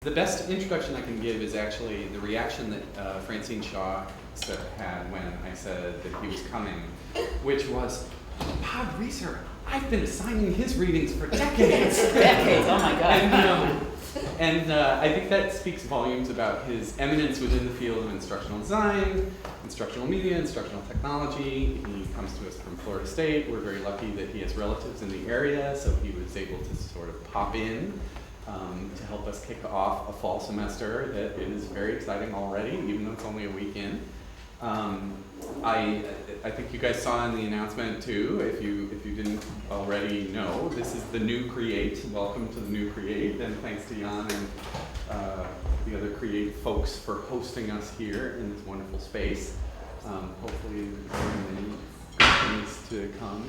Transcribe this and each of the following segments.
The best introduction I can give is actually the reaction that Francine Shaw had when I said that he was coming, which was, Pod Reeser, I've been assigning his readings for decades. Decades, oh my God. And I think that speaks volumes about his eminence within the field of instructional design, instructional media, instructional technology. He comes to us from Florida State. We're very lucky that he has relatives in the area, so he was able to sort of pop in to help us kick off a fall semester that is very exciting already, even though it's only a week in. I think you guys saw in the announcement too, if you didn't already know, this is the new Create. Welcome to the new Create, and thanks to Jan and the other Create folks for hosting us here in this wonderful space. Hopefully there are many good things to come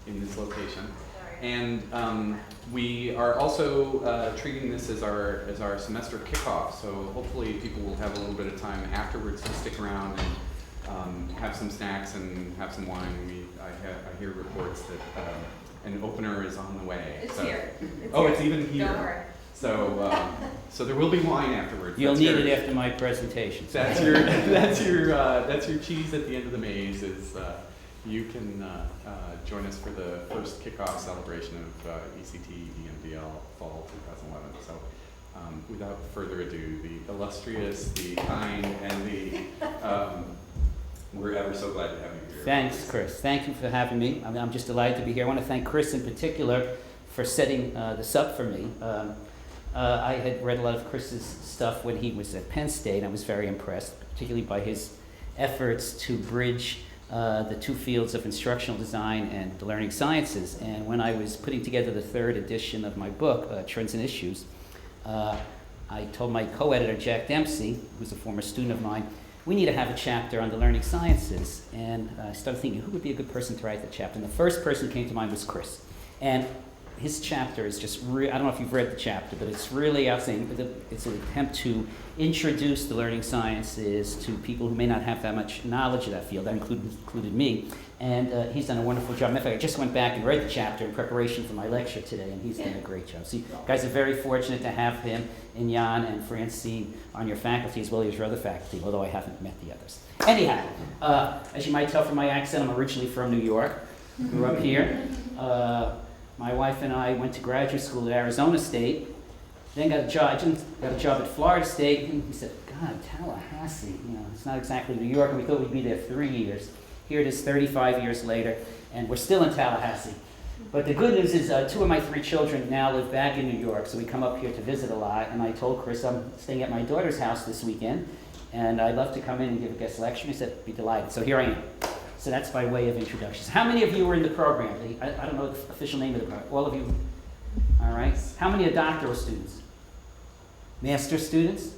in this location. And we are also treating this as our semester kickoff, so hopefully people will have a little bit of time afterwards to stick around and have some snacks and have some wine. I hear reports that an opener is on the way. It's so. here. It's even here. Don't worry. So there will be wine afterwards. You'll need it after my presentation. That's your cheese at the end of the maze. You can join us for the first kickoff celebration of ECT EMDL Fall 2011. So without further ado, the illustrious, the kind, and we're ever so glad to have you here. Thanks, Chris. Thank you for having me. I'm just delighted to be here. I want to thank Chris in particular for setting this up for me. I had read a lot of Chris's stuff when he was at Penn State. I was very impressed, particularly by his efforts to bridge the two fields of instructional design and the learning sciences. And when I was putting together the third edition of my book, Trends and Issues, I told my co-editor, Jack Dempsey, who's a former student of mine, we need to have a chapter on the learning sciences. And I started thinking, who would be a good person to write the chapter? And the first person who came to mind was Chris. And his chapter is just I don't know if you've read the chapter, but it's really outstanding. It's an attempt to introduce the learning sciences to people who may not have that much knowledge of that field. That included me. And he's done a wonderful job. In fact, I just went back and read the chapter in preparation for my lecture today, and he's done a great job. So you guys are very fortunate to have him and Jan and Francine on your faculty, as well as your other faculty, although I haven't met the others. Anyhow, as you might tell from my accent, I'm originally from New York. Grew up here. My wife and I went to graduate school at Arizona State, then got a job at Florida State, and we said, God, Tallahassee, it's not exactly New York, and we thought we'd be there 3 years. Here it is 35 years later, and we're still in Tallahassee. But the good news is 2 of my 3 children now live back in New York, so we come up here to visit a lot, and I told Chris I'm staying at my daughter's house this weekend, and I'd love to come in and give a guest lecture. He said, be delighted. So here I am. So that's by way of introductions. How many of you were in the program? I don't know the official name of the program. All of you? All right. How many are doctoral students? Master students?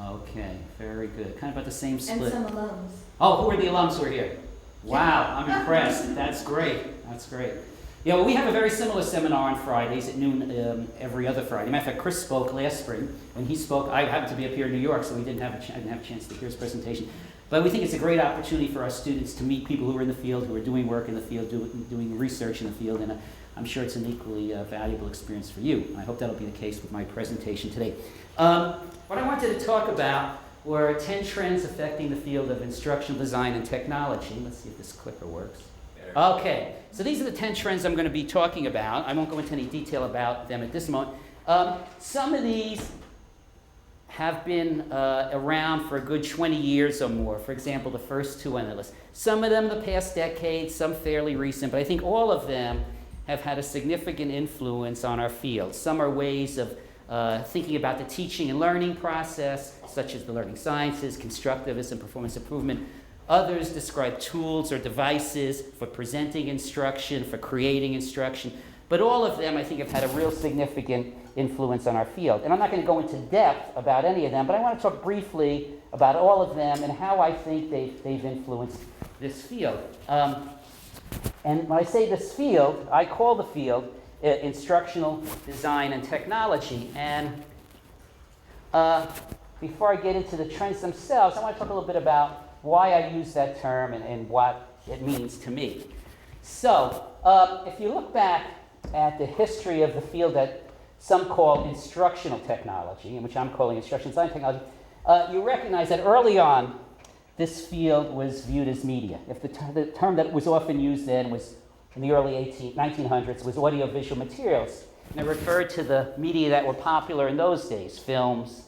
Okay, very good. Kind of about the same split. And some alums. Oh, who are the alums who are here? Wow, I'm impressed. That's great. That's great. Yeah, well, we have a very similar seminar on Fridays at noon every other Friday. Matter of fact, Chris spoke last spring. When he spoke, I happened to be up here in New York, so I didn't have a chance to hear his presentation. But we think it's a great opportunity for our students to meet people who are in the field, who are doing work in the field, doing research in the field, and I'm sure it's an equally valuable experience for you. I hope that'll be the case with my presentation today. What I wanted to talk about were 10 trends affecting the field of instructional design and technology. Let's see if this clicker works. Okay, so these are the 10 trends I'm going to be talking about. I won't go into any detail about them at this moment. Some of these have been around for a good 20 years or more. For example, the first 2 on the list. Some of them the past decade, some fairly recent, but I think all of them have had a significant influence on our field. Some are ways of thinking about the teaching and learning process, such as the learning sciences, constructivism, performance improvement. Others describe tools or devices for presenting instruction, for creating instruction. But all of them, I think, have had a real significant influence on our field. And I'm not going to go into depth about any of them, but I want to talk briefly about all of them and how I think they've influenced this field. And when I say this field, I call the field instructional design and technology. And before I get into the trends themselves, I want to talk a little bit about why I use that term and what it means to me. So, if you look back at the history of the field that some call instructional technology, and which I'm calling instructional design technology, you recognize that early on, this field was viewed as media. If the term that was often used then was, in the early 1900s, was audiovisual materials. And it referred to the media that were popular in those days, films,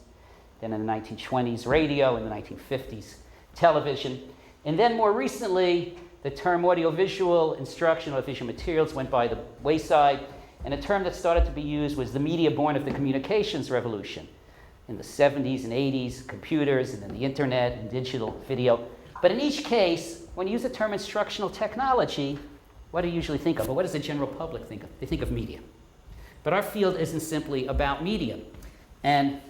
then in the 1920s, radio, in the 1950s, television. And then more recently, the term audiovisual instructional visual materials went by the wayside, and a term that started to be used was the media born of the communications revolution. In the 70s and 80s, computers, and then the internet and digital video. But in each case, when you use the term instructional technology, what do you usually think of? Or what does the general public think of? They think of media. But our field isn't simply about media. And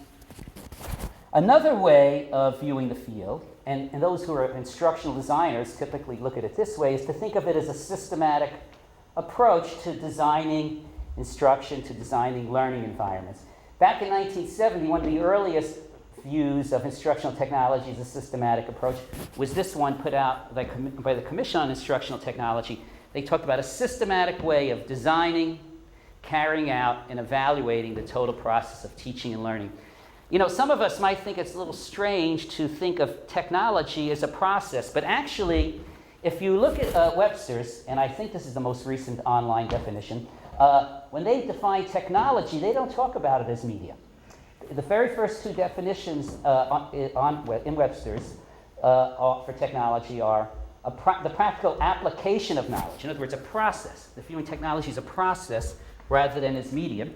another way of viewing the field, and those who are instructional designers typically look at it this way, is to think of it as a systematic approach to designing instruction, to designing learning environments. Back in 1970, one of the earliest views of instructional technology as a systematic approach was this one put out by the Commission on Instructional Technology. They talked about a systematic way of designing, carrying out, and evaluating the total process of teaching and learning. You know, some of us might think it's a little strange to think of technology as a process, but actually, if you look at Webster's, and I think this is the most recent online definition, when they define technology, they don't talk about it as media. The very first two definitions in Webster's for technology are the practical application of knowledge. In other words, a process. The viewing technology is a process rather than as medium.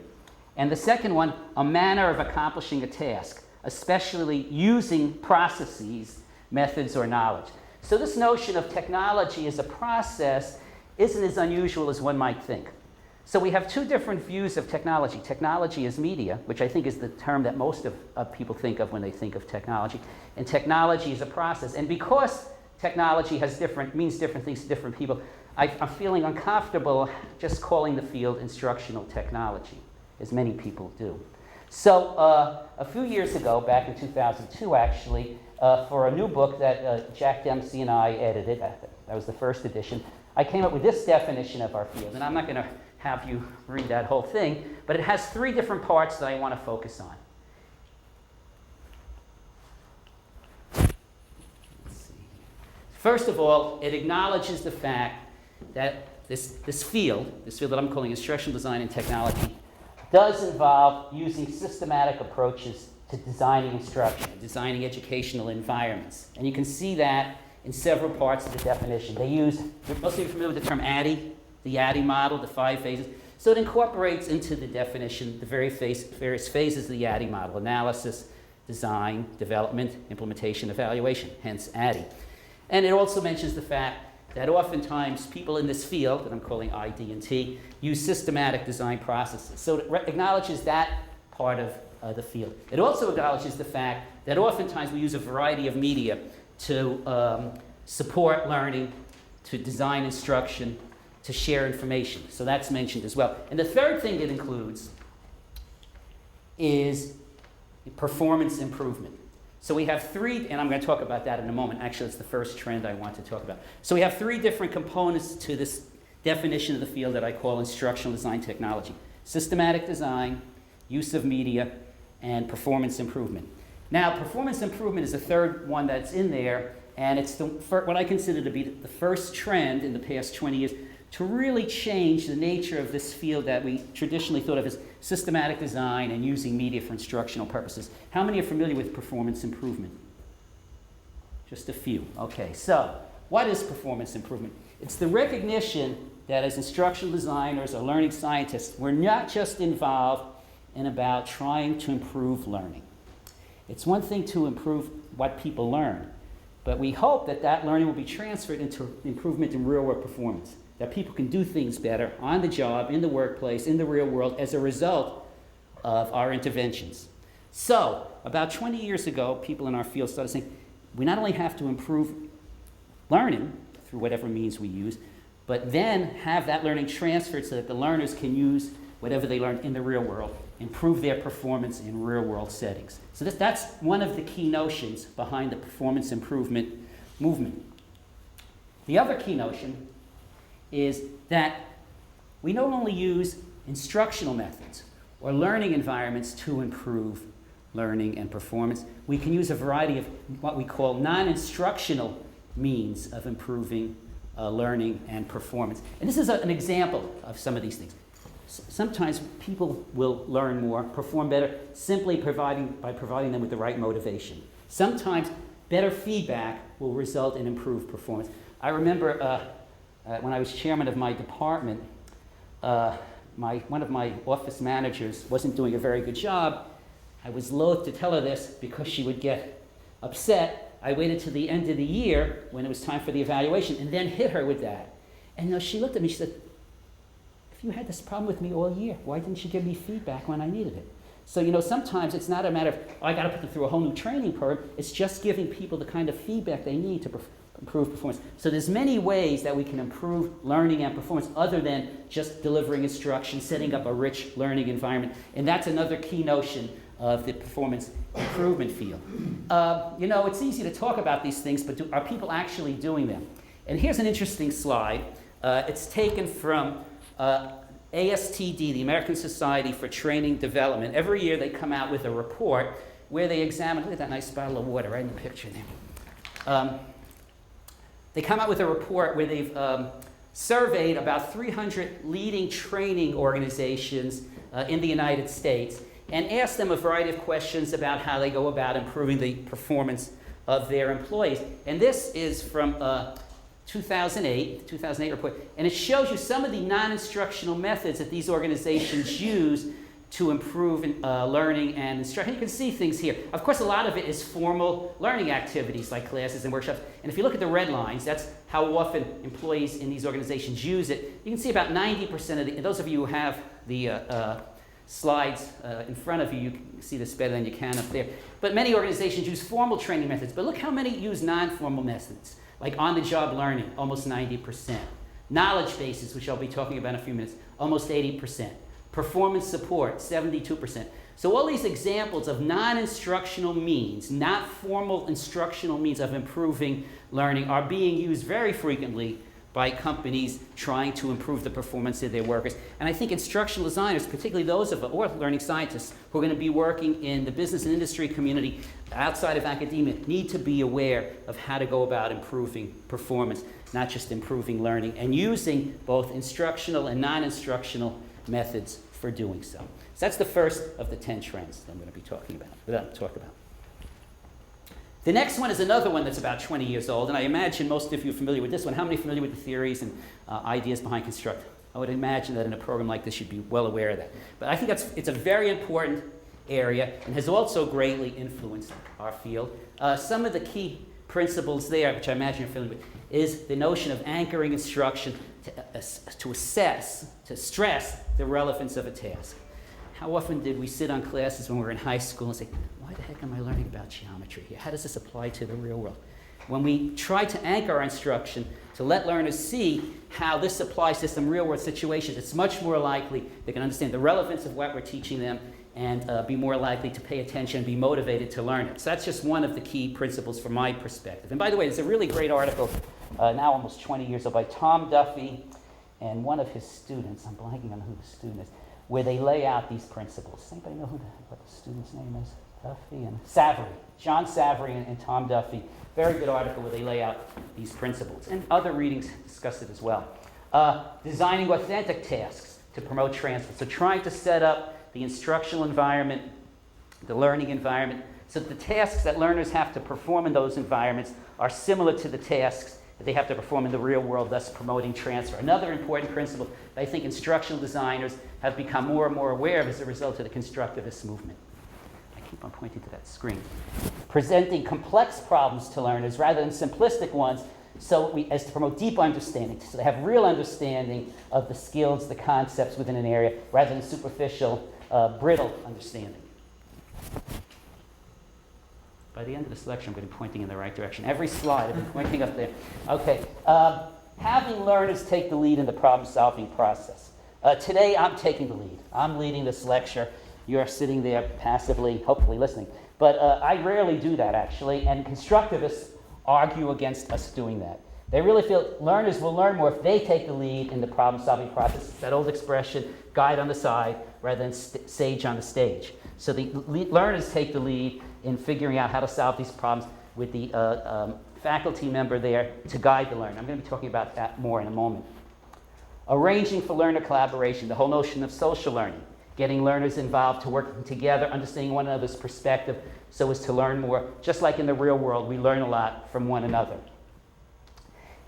And the second one, a manner of accomplishing a task, especially using processes, methods, or knowledge. So this notion of technology as a process isn't as unusual as one might think. So we have two different views of technology. Technology as media, which I think is the term that most of people think of when they think of technology, and technology as a process. And because technology means different things to different people, I'm feeling uncomfortable just calling the field instructional technology, as many people do. So a few years ago, back in 2002 actually, for a new book that Jack Dempsey and I edited, that was the first edition, I came up with this definition of our field. And I'm not going to have you read that whole thing, but it has three different parts that I want to focus on. Let's see. First of all, it acknowledges the fact that this field that I'm calling instructional design and technology, does involve using systematic approaches to designing instruction, designing educational environments. And you can see that in several parts of the definition. Most of you are familiar with the term ADDIE, the ADDIE model, the 5 phases. So it incorporates into the definition the various phases of the ADDIE model: analysis, design, development, implementation, evaluation, hence ADDIE. And it also mentions the fact that oftentimes people in this field, that I'm calling ID&T, use systematic design processes. So it acknowledges that part of the field. It also acknowledges the fact that oftentimes we use a variety of media to support learning, to design instruction, to share information. So that's mentioned as well. And the third thing it includes is performance improvement. So we have three, and I'm going to talk about that in a moment. Actually, it's the first trend I want to talk about. So we have three different components to this definition of the field that I call instructional design technology: systematic design, use of media, and performance improvement. Now, performance improvement is the third one that's in there, and it's what I consider to be the first trend in the past 20 years to really change the nature of this field that we traditionally thought of as systematic design and using media for instructional purposes. How many are familiar with performance improvement? Just a few. Okay, so what is performance improvement? It's the recognition that as instructional designers or learning scientists, we're not just involved in about trying to improve learning. It's one thing to improve what people learn, but we hope that that learning will be transferred into improvement in real-world performance, that people can do things better on the job, in the workplace, in the real world as a result of our interventions. So, about 20 years ago, people in our field started saying, we not only have to improve learning through whatever means we use, but then have that learning transferred so that the learners can use whatever they learned in the real world, improve their performance in real-world settings. So that's one of the key notions behind the performance improvement movement. The other key notion is that we not only use instructional methods, or learning environments to improve learning and performance. We can use a variety of what we call non-instructional means of improving learning and performance. And this is an example of some of these things. Sometimes people will learn more, perform better, simply by providing them with the right motivation. Sometimes better feedback will result in improved performance. I remember when I was chairman of my department, one of my office managers wasn't doing a very good job. I was loath to tell her this because she would get upset. I waited to the end of the year when it was time for the evaluation and then hit her with that. And she looked at me, she said, "If you had this problem with me all year, why didn't you give me feedback when I needed it?" So, sometimes it's not a matter of, I got to put them through a whole new training program. It's just giving people the kind of feedback they need to improve performance. So there's many ways that we can improve learning and performance other than just delivering instruction, setting up a rich learning environment. And that's another key notion of the performance improvement field. It's easy to talk about these things, but are people actually doing them? And here's an interesting slide. It's taken from ASTD, the American Society for Training Development. Every year they come out with a report where they examine, look at that nice bottle of water right in the picture there. They come out with a report where they've surveyed about 300 leading training organizations in the United States and asked them a variety of questions about how they go about improving the performance of their employees. And this is from 2008 report, and it shows you some of the non-instructional methods that these organizations use to improve learning and instruction. You can see things here. Of course, a lot of it is formal learning activities like classes and workshops. And if you look at the red lines, that's how often employees in these organizations use it. You can see about 90% of and those of you who have the slides in front of you, you can see this better than you can up there. But many organizations use formal training methods. But look how many use non-formal methods, like on-the-job learning, almost 90%. Knowledge bases, which I'll be talking about in a few minutes, almost 80%. Performance support, 72%. So all these examples of non-instructional means, not formal instructional means of improving learning are being used very frequently by companies trying to improve the performance of their workers. And I think instructional designers, particularly those of us, or learning scientists, who are going to be working in the business and industry community outside of academia, need to be aware of how to go about improving performance, not just improving learning, and using both instructional and non-instructional methods for doing so. So that's the first of the 10 trends that I'm going to be talking about. The next one is another one that's about 20 years old, and I imagine most of you are familiar with this one. How many are familiar with the theories and ideas behind Construct? I would imagine that in a program like this you'd be well aware of that. But I think it's a very important area and has also greatly influenced our field. Some of the key principles there, which I imagine you're familiar with, is the notion of anchoring instruction to stress the relevance of a task. How often did we sit on classes when we were in high school and say, why the heck am I learning about geometry here? How does this apply to the real world? When we try to anchor our instruction to let learners see how this applies to some real world situations, it's much more likely they can understand the relevance of what we're teaching them and be more likely to pay attention and be motivated to learn it. So that's just one of the key principles from my perspective. And by the way, there's a really great article, now almost 20 years old, by Tom Duffy and one of his students, I'm blanking on who the student is, where they lay out these principles. Does anybody know what the student's name is? Duffy and Savory. John Savory and Tom Duffy. Very good article where they lay out these principles. And other readings discuss it as well. Designing authentic tasks to promote transfer. So trying to set up the instructional environment, the learning environment, so that the tasks that learners have to perform in those environments are similar to the tasks that they have to perform in the real world, thus promoting transfer. Another important principle that I think instructional designers have become more and more aware of as a result of the constructivist movement. I keep on pointing to that screen. Presenting complex problems to learners rather than simplistic ones, as to promote deep understanding, so they have real understanding of the skills, the concepts within an area, rather than superficial, brittle understanding. By the end of this lecture, I'm going to be pointing in the right direction. Every slide, I've been pointing up there. Okay. Having learners take the lead in the problem-solving process. Today, I'm taking the lead. I'm leading this lecture. You're sitting there passively, hopefully listening. But I rarely do that, actually, and constructivists argue against us doing that. They really feel learners will learn more if they take the lead in the problem-solving process. It's that old expression, guide on the side, rather than sage on the stage. So the learners take the lead in figuring out how to solve these problems with the faculty member there to guide the learner. I'm going to be talking about that more in a moment. Arranging for learner collaboration, the whole notion of social learning, getting learners involved to working together, understanding one another's perspective so as to learn more. Just like in the real world, we learn a lot from one another.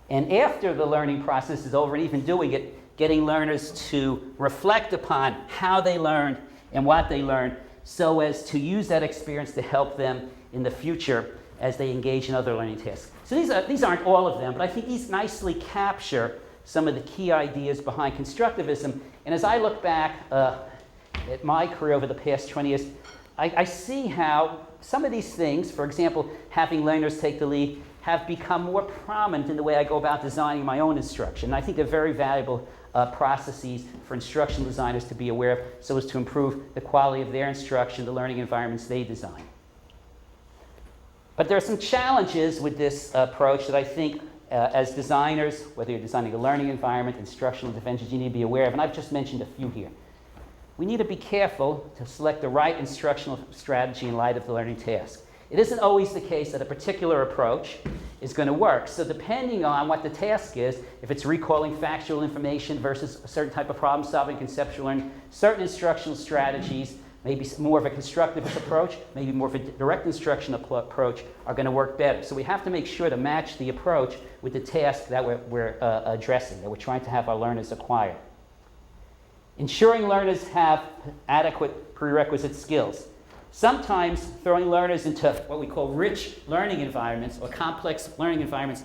And after the learning process is over, and even doing it, getting learners to reflect upon how they learned and what they learned so as to use that experience to help them in the future as they engage in other learning tasks. So these aren't all of them, but I think these nicely capture some of the key ideas behind constructivism. And as I look back at my career over the past 20 years, I see how some of these things, for example, having learners take the lead, have become more prominent in the way I go about designing my own instruction. And I think they're very valuable processes for instructional designers to be aware of so as to improve the quality of their instruction, the learning environments they design. But there are some challenges with this approach that I think as designers, whether you're designing a learning environment, instructional interventions, you need to be aware of, and I've just mentioned a few here. We need to be careful to select the right instructional strategy in light of the learning task. It isn't always the case that a particular approach is going to work. So depending on what the task is, if it's recalling factual information versus a certain type of problem-solving, conceptual learning, certain instructional strategies, maybe more of a constructivist approach, maybe more of a direct instruction approach, are going to work better. So we have to make sure to match the approach with the task that we're addressing, that we're trying to have our learners acquire. Ensuring learners have adequate prerequisite skills. Sometimes throwing learners into what we call rich learning environments or complex learning environments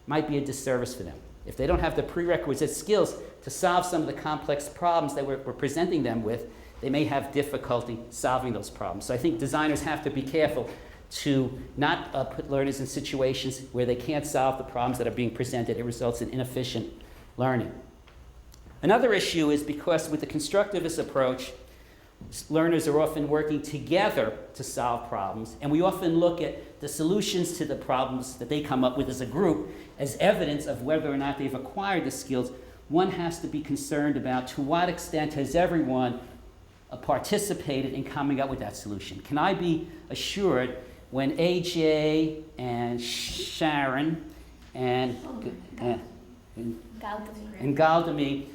might be a disservice for them. If they don't have the prerequisite skills to solve some of the complex problems that we're presenting them with, they may have difficulty solving those problems. So I think designers have to be careful to not put learners in situations where they can't solve the problems that are being presented. It results in inefficient learning. Another issue is because with the constructivist approach, learners are often working together to solve problems, and we often look at the solutions to the problems that they come up with as a group as evidence of whether or not they've acquired the skills. One has to be concerned about to what extent has everyone participated in coming up with that solution. Can I be assured when AJ and Sharon and Galdamy,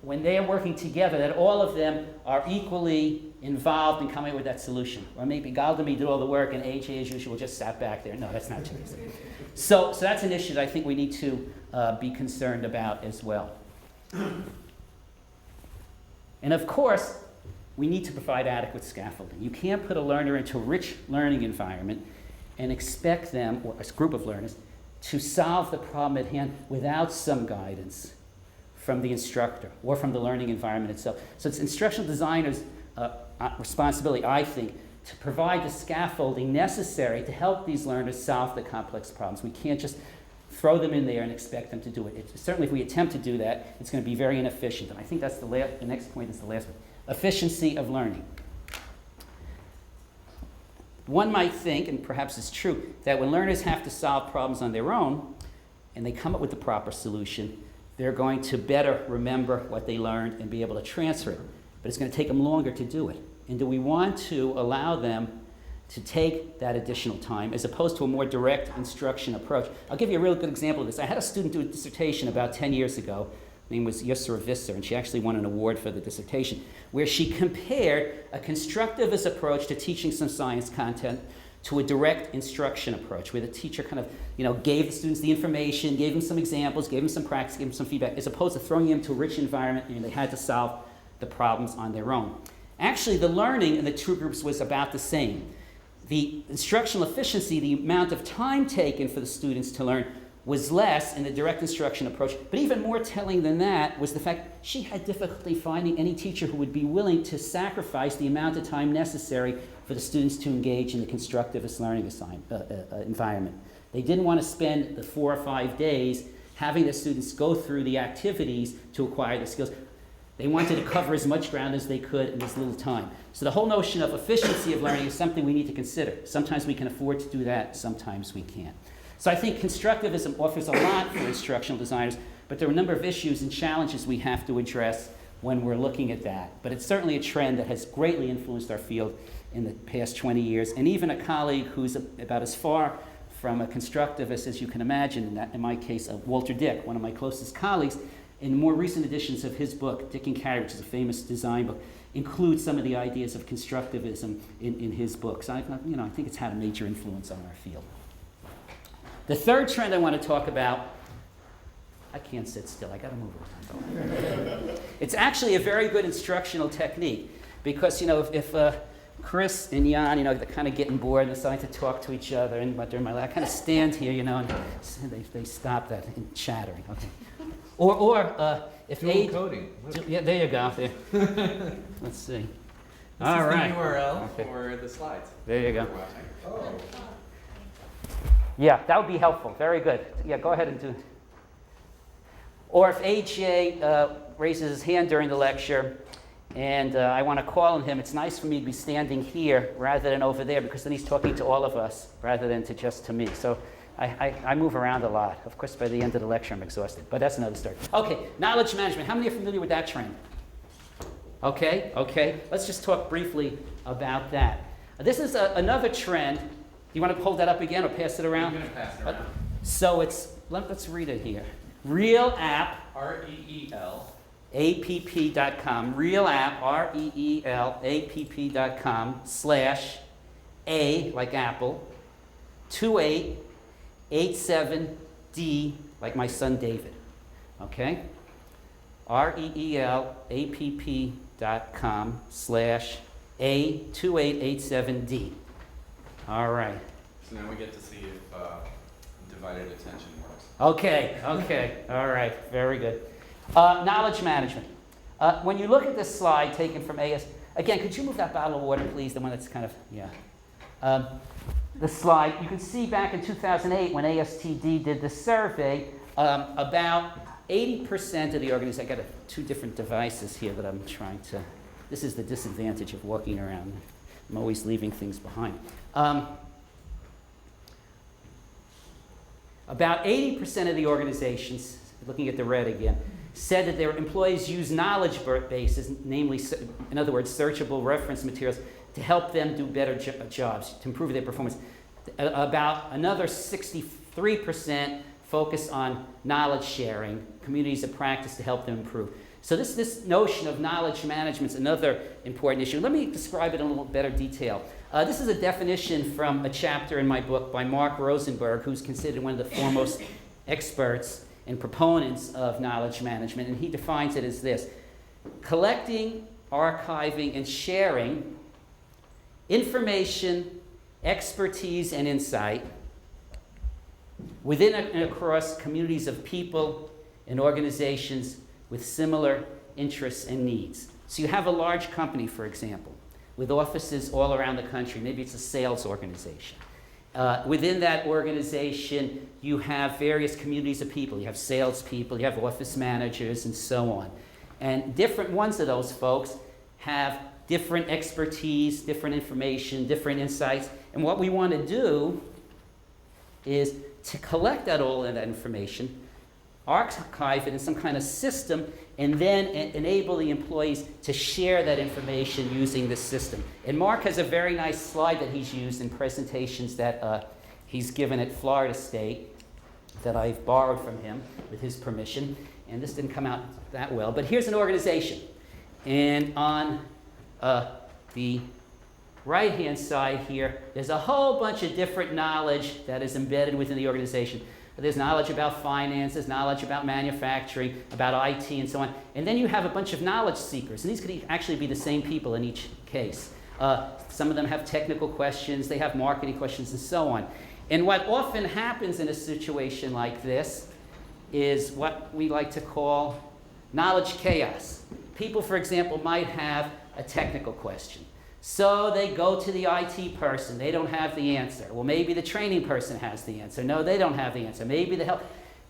when they are working together, that all of them are equally involved in coming up with that solution? Or maybe Galdamy did all the work and AJ, as usual, just sat back there. No, that's not true. So that's an issue that I think we need to be concerned about as well. And of course, we need to provide adequate scaffolding. You can't put a learner into a rich learning environment and expect them, or a group of learners, to solve the problem at hand without some guidance from the instructor or from the learning environment itself. So it's instructional designers' responsibility, I think, to provide the scaffolding necessary to help these learners solve the complex problems. We can't just throw them in there and expect them to do it. Certainly if we attempt to do that, it's going to be very inefficient. And I think that's the next point is the last one. Efficiency of learning. One might think, and perhaps it's true, that when learners have to solve problems on their own and they come up with the proper solution, they're going to better remember what they learned and be able to transfer it. But it's going to take them longer to do it. And do we want to allow them to take that additional time as opposed to a more direct instruction approach? I'll give you a real good example of this. I had a student do a dissertation about 10 years ago. Her name was Yusra Visser, and she actually won an award for the dissertation, where she compared a constructivist approach to teaching some science content to a direct instruction approach, where the teacher kind of, gave the students the information, gave them some examples, gave them some practice, gave them some feedback, as opposed to throwing them into a rich environment and they had to solve the problems on their own. Actually, the learning in the two groups was about the same. The instructional efficiency, the amount of time taken for the students to learn, was less in the direct instruction approach. But even more telling than that was the fact she had difficulty finding any teacher who would be willing to sacrifice the amount of time necessary for the students to engage in the constructivist learning environment. They didn't want to spend the 4 or 5 days having the students go through the activities to acquire the skills. They wanted to cover as much ground as they could in as little time. So the whole notion of efficiency of learning is something we need to consider. Sometimes we can afford to do that, sometimes we can't. So I think constructivism offers a lot for instructional designers, but there are a number of issues and challenges we have to address when we're looking at that. But it's certainly a trend that has greatly influenced our field in the past 20 years. And even a colleague who's about as far from a constructivist as you can imagine, in my case, Walter Dick, one of my closest colleagues, in more recent editions of his book, Dick and Carey, which is a famous design book, includes some of the ideas of constructivism in his books. I think it's had a major influence on our field. The third trend I want to talk about, I can't sit still, I got to move around. It's actually a very good instructional technique because, if Chris and Jan, they're kind of getting bored and decide to talk to each other, but during my lab, I kind of stand here, and they stop that in chattering. Okay. Or if Dual coding. yeah, there you go. There. Let's see. This All is right. the URL Okay. for the slides. There you go. Oh. Yeah, that would be helpful. Very good. Yeah, go ahead and do. Or if AJ raises his hand during the lecture, and I want to call on him, it's nice for me to be standing here rather than over there, because then he's talking to all of us rather than just to me. So I move around a lot. Of course, by the end of the lecture, I'm exhausted, but that's another story. Okay, knowledge management. How many are familiar with that trend? Okay. Let's just talk briefly about that. This is another trend. You want to hold that up again or pass it around? I'm going to pass it around. So let's read it here. Real app. REEL. app.com, real app, reelapp.com /A, like Apple, 2887D, like my son David. Okay? reelapp.com /A2887D. All right. So now we get to see if divided attention works. Okay. All right. Very good. Knowledge management. When you look at this slide taken from AS, again, could you move that bottle of water, please? The one that's kind of, the slide, you can see back in 2008 when ASTD did the survey, about 80% of the organization, I got two different devices here that I'm trying to, this is the disadvantage of walking around. I'm always leaving things behind. About 80% of the organizations, looking at the red again, said that their employees use knowledge bases, namely, in other words, searchable reference materials, to help them do better jobs, to improve their performance. About another 63% focus on knowledge sharing, communities of practice to help them improve. So this notion of knowledge management is another important issue. Let me describe it in a little better detail. This is a definition from a chapter in my book by Mark Rosenberg, who's considered one of the foremost experts and proponents of knowledge management, and he defines it as this: collecting, archiving, and sharing information, expertise, and insight within and across communities of people and organizations with similar interests and needs. So you have a large company, for example, with offices all around the country. Maybe it's a sales organization. Within that organization, you have various communities of people. You have salespeople, you have office managers, and so on. And different ones of those folks have different expertise, different information, different insights. And what we want to do is to collect all of that information, archive it in some kind of system, and then enable the employees to share that information using this system. And Mark has a very nice slide that he's used in presentations that he's given at Florida State that I've borrowed from him with his permission. And this didn't come out that well, but here's an organization. And on the right-hand side here, there's a whole bunch of different knowledge that is embedded within the organization. There's knowledge about finance, there's knowledge about manufacturing, about IT, and so on. And then you have a bunch of knowledge seekers, and these could actually be the same people in each case. Some of them have technical questions, they have marketing questions, and so on. And what often happens in a situation like this is what we like to call knowledge chaos. People, for example, might have a technical question. So they go to the IT person. They don't have the answer. Well, maybe the training person has the answer. No, they don't have the answer. Maybe the help.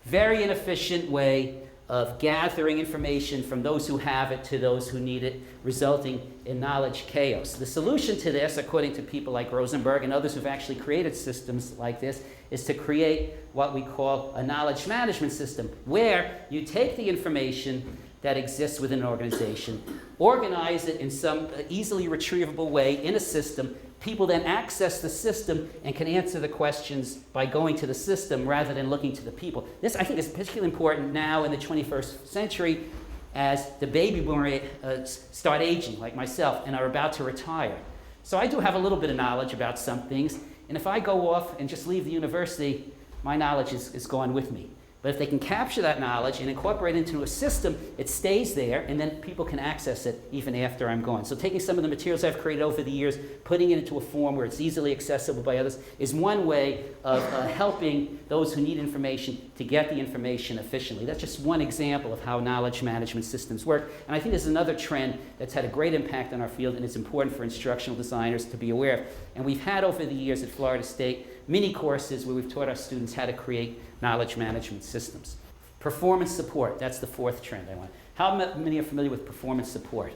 Very inefficient way of gathering information from those who have it to those who need it, resulting in knowledge chaos. The solution to this, according to people like Rosenberg and others who've actually created systems like this, is to create what we call a knowledge management system, where you take the information that exists within an organization, organize it in some easily retrievable way in a system. People then access the system and can answer the questions by going to the system rather than looking to the people. This, I think, is particularly important now in the 21st century as the baby boomers start aging, like myself, and are about to retire. So I do have a little bit of knowledge about some things, and if I go off and just leave the university, my knowledge is gone with me. But if they can capture that knowledge and incorporate it into a system, it stays there, and then people can access it even after I'm gone. So taking some of the materials I've created over the years, putting it into a form where it's easily accessible by others, is one way of helping those who need information to get the information efficiently. That's just one example of how knowledge management systems work. And I think there's another trend that's had a great impact on our field, and it's important for instructional designers to be aware of. And we've had over the years at Florida State mini courses where we've taught our students how to create knowledge management systems. Performance support, that's the fourth trend I want. How many are familiar with performance support?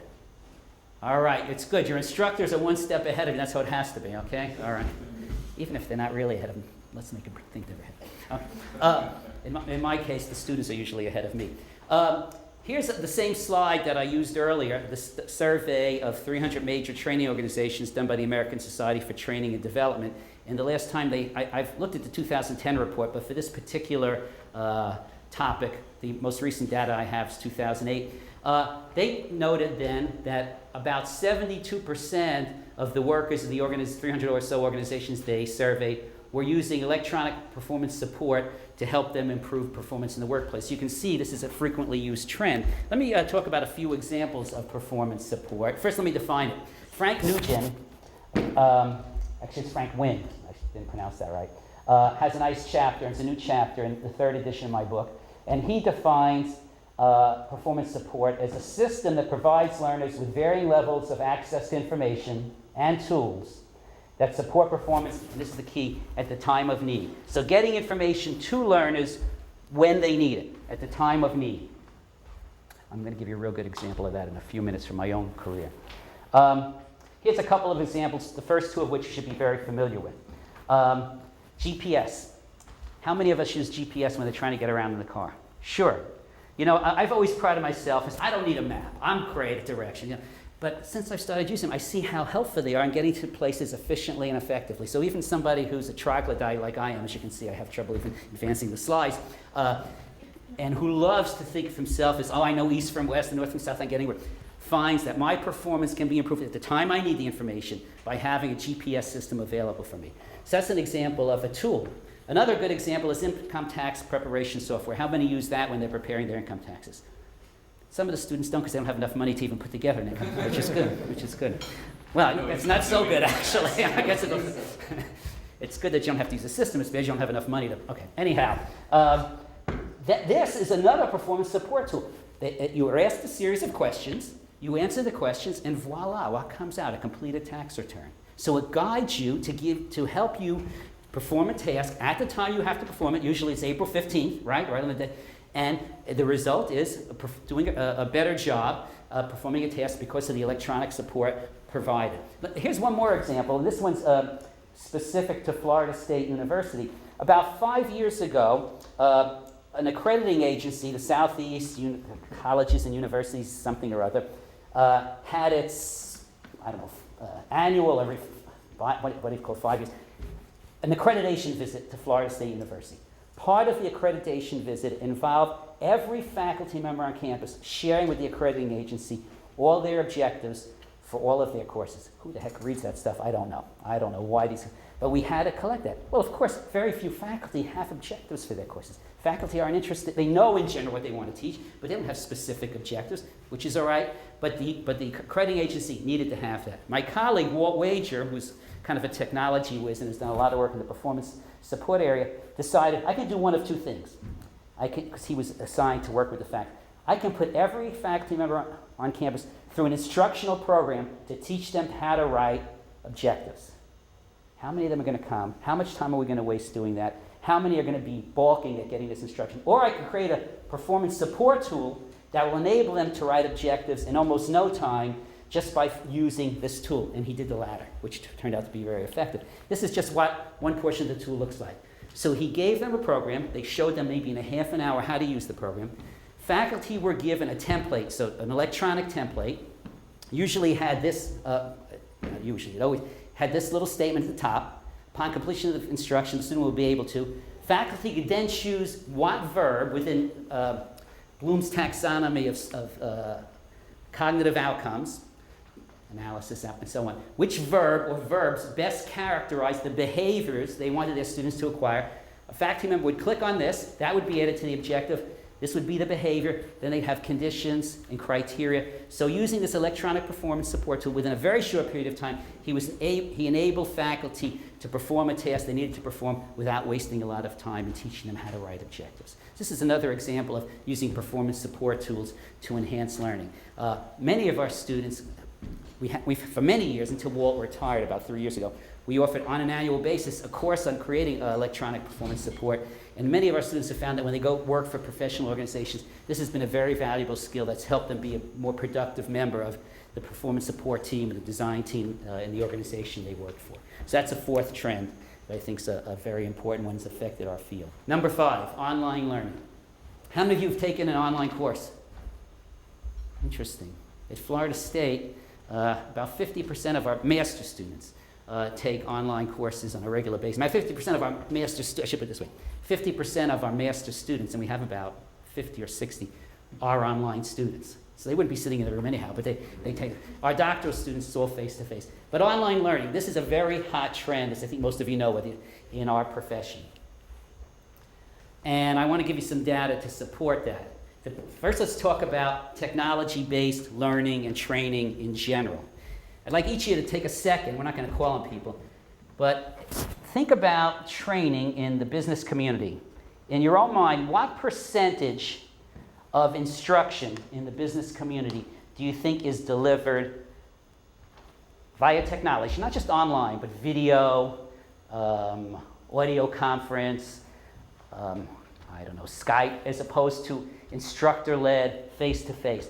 All right, it's good. Your instructors are one step ahead of you. That's how it has to be, okay? All right. Even if they're not really ahead of them, let's make them think they're ahead. In my case, the students are usually ahead of me. Here's the same slide that I used earlier, the survey of 300 major training organizations done by the American Society for Training and Development. And the last time I've looked at the 2010 report, but for this particular topic, the most recent data I have is 2008. They noted then that about 72% of the workers of the 300 or so organizations they surveyed were using electronic performance support to help them improve performance in the workplace. You can see this is a frequently used trend. Let me talk about a few examples of performance support. First, let me define it. Frank Nugent, actually it's Frank Wynn, I didn't pronounce that right, has a nice chapter, it's a new chapter in the third edition of my book, and he defines performance support as a system that provides learners with varying levels of access to information and tools that support performance, and this is the key, at the time of need. So getting information to learners when they need it, at the time of need. I'm going to give you a real good example of that in a few minutes from my own career. Here's a couple of examples, the first two of which you should be very familiar with. GPS. How many of us use GPS when they're trying to get around in the car? Sure. You know, I've always prided myself as I don't need a map. I'm great at direction. You know? But since I've started using them, I see how helpful they are in getting to places efficiently and effectively. So even somebody who's a troglodyte like I am, as you can see, I have trouble even advancing the slides, and who loves to think of himself as, oh, I know east from west and north from south, I can get anywhere, finds that my performance can be improved at the time I need the information by having a GPS system available for me. So that's an example of a tool. Another good example is income tax preparation software. How many use that when they're preparing their income taxes? Some of the students don't because they don't have enough money to even put together an income, which is good. Well, it's not so good, actually. I guess it's good that you don't have to use a system. It's bad you don't have enough money to, okay. Anyhow, this is another performance support tool. You are asked a series of questions, you answer the questions, and voila, what comes out? A completed tax return. So it guides you to help you perform a task at the time you have to perform it. Usually it's April 15th, right on the day. And the result is doing a better job performing a task because of the electronic support provided. But here's one more example, and this one's specific to Florida State University. About 5 years ago, an accrediting agency, the Southeast Colleges and Universities, something or other, had its, annual, every, what do you call 5 years, an accreditation visit to Florida State University. Part of the accreditation visit involved every faculty member on campus sharing with the accrediting agency all their objectives for all of their courses. Who the heck reads that stuff? I don't know. I don't know why these, but we had to collect that. Well, of course, very few faculty have objectives for their courses. Faculty aren't interested, they know in general what they want to teach, but they don't have specific objectives, which is all right, but the accrediting agency needed to have that. My colleague, Walt Wager, who's kind of a technology whiz and has done a lot of work in the performance support area, decided I can do one of two things. Because he was assigned to work with the faculty. I can put every faculty member on campus through an instructional program to teach them how to write objectives. How many of them are going to come? How much time are we going to waste doing that? How many are going to be balking at getting this instruction? Or I can create a performance support tool that will enable them to write objectives in almost no time just by using this tool. And he did the latter, which turned out to be very effective. This is just what one portion of the tool looks like. So he gave them a program. They showed them maybe in a half an hour how to use the program. faculty were given a template, so an electronic template, usually had this, not usually, it always had this little statement at the top. Upon completion of the instruction, the student will be able to. Faculty could then choose what verb within Bloom's taxonomy of cognitive outcomes, analysis, and so on, which verb or verbs best characterize the behaviors they wanted their students to acquire. A faculty member would click on this, that would be added to the objective. This would be the behavior, then they'd have conditions and criteria. So using this electronic performance support tool, within a very short period of time, he enabled faculty to perform a task they needed to perform without wasting a lot of time and teaching them how to write objectives. This is another example of using performance support tools to enhance learning. Many of our students, for many years, until Walt retired about 3 years ago, we offered on an annual basis a course on creating electronic performance support. And many of our students have found that when they go work for professional organizations, this has been a very valuable skill that's helped them be a more productive member of the performance support team and the design team in the organization they work for. So that's a fourth trend that I think is a very important one that's affected our field. Number 5, online learning. How many of you have taken an online course? Interesting. At Florida State, about 50% of our master students take online courses on a regular basis. About 50% of our master students, I should put it this way, 50% of our master students, and we have about 50 or 60, are online students. So they wouldn't be sitting in the room anyhow, but they take, our doctoral students, it's all face-to-face. But online learning, this is a very hot trend, as I think most of you know, in our profession. And I want to give you some data to support that. First, let's talk about technology-based learning and training in general. I'd like each of you to take a second, we're not going to call on people, but think about training in the business community. In your own mind, what percentage of instruction in the business community do you think is delivered via technology? Not just online, but video, audio conference, I don't know, Skype, as opposed to instructor-led, face-to-face.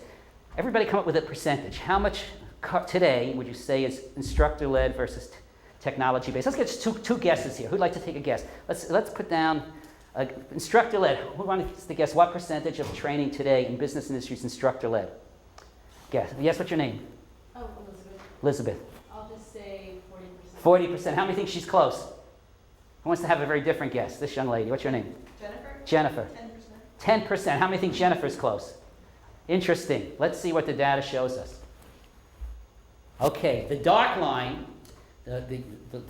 Everybody come up with a percentage. How much today would you say is instructor-led versus technology-based? Let's get two guesses here. Who'd like to take a guess? Let's put down instructor-led. Who wants to guess what percentage of training today in business industry is instructor-led? Guess. Yes, what's your name? Oh, Elizabeth. Elizabeth. I'll just say 40%. 40%. How many think she's close? Who wants to have a very different guess? This young lady. What's your name? Jennifer. Jennifer. 10%. How many think Jennifer's close? Interesting. Let's see what the data shows us. Okay, the dark line, the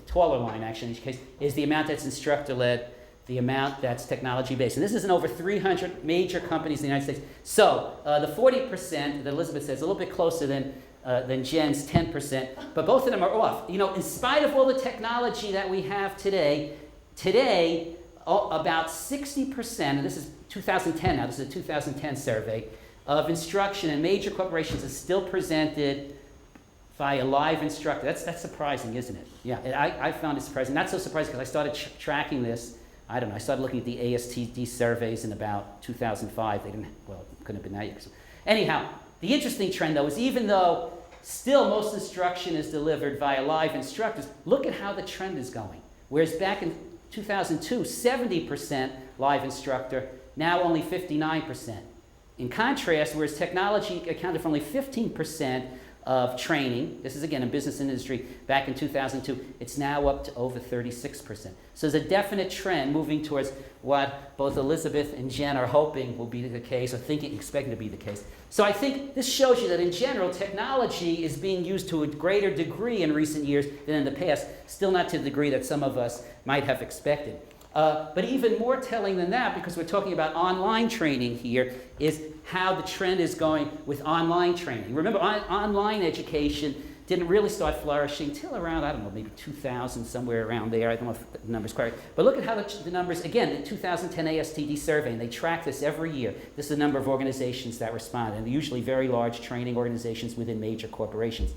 taller line actually in each case, is the amount that's instructor-led, the amount that's technology-based. And this is in over 300 major companies in the United States. So the 40% that Elizabeth says is a little bit closer than Jen's 10%, but both of them are off. You know, in spite of all the technology that we have today, about 60%, and this is 2010 now, this is a 2010 survey, of instruction in major corporations is still presented by a live instructor. That's surprising, isn't it? Yeah, I found it surprising. Not so surprising because I started tracking this. I don't know. I started looking at the ASTD surveys in about 2005. They didn't. Well, it couldn't have been that year. Anyhow, the interesting trend though is even though still most instruction is delivered via live instructors, look at how the trend is going. Whereas back in 2002, 70% live instructor, now only 59%. In contrast, whereas technology accounted for only 15% of training, this is again in business industry, back in 2002, it's now up to over 36%. So there's a definite trend moving towards what both Elizabeth and Jen are hoping will be the case, or expecting to be the case. So I think this shows you that in general, technology is being used to a greater degree in recent years than in the past, still not to the degree that some of us might have expected. But even more telling than that, because we're talking about online training here, is how the trend is going with online training. Remember, online education didn't really start flourishing till around, I don't know, maybe 2000, somewhere around there. I don't know if the number's correct. But look at how the numbers, again, the 2010 ASTD survey, and they track this every year. This is the number of organizations that respond, and they're usually very large training organizations within major corporations.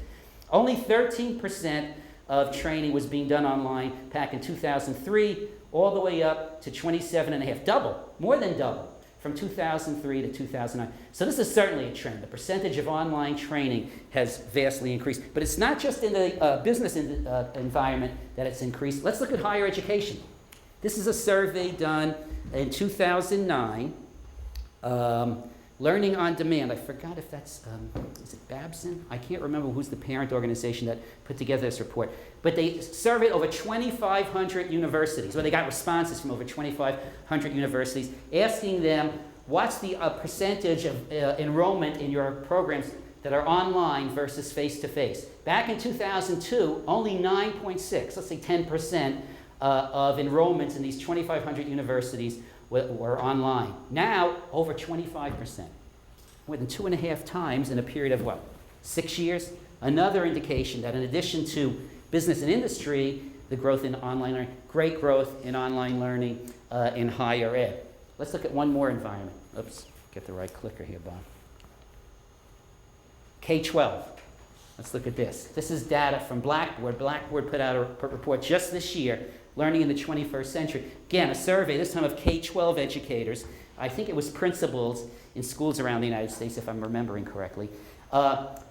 Only 13% of training was being done online back in 2003, all the way up to 27.5, double, more than double, from 2003 to 2009. So this is certainly a trend. The percentage of online training has vastly increased. But it's not just in the business environment that it's increased. Let's look at higher education. This is a survey done in 2009 Learning on Demand. I forgot if that's, is it Babson? I can't remember who's the parent organization that put together this report. But they surveyed over 2,500 universities, or they got responses from over 2,500 universities, asking them what's the percentage of enrollment in your programs that are online versus face-to-face. Back in 2002, only 9.6, let's say 10%, of enrollments in these 2,500 universities were online. Now, over 25%, more than 2.5 times in a period of, what, 6 years? Another indication that in addition to business and industry, the growth in online learning, great growth in online learning in higher ed. Let's look at one more environment. Oops, get the right clicker here, Bob. K-12. Let's look at this. This is data from Blackboard. Blackboard put out a report just this year, Learning in the 21st Century. Again, a survey, this time of K-12 educators. I think it was principals in schools around the United States, if I'm remembering correctly.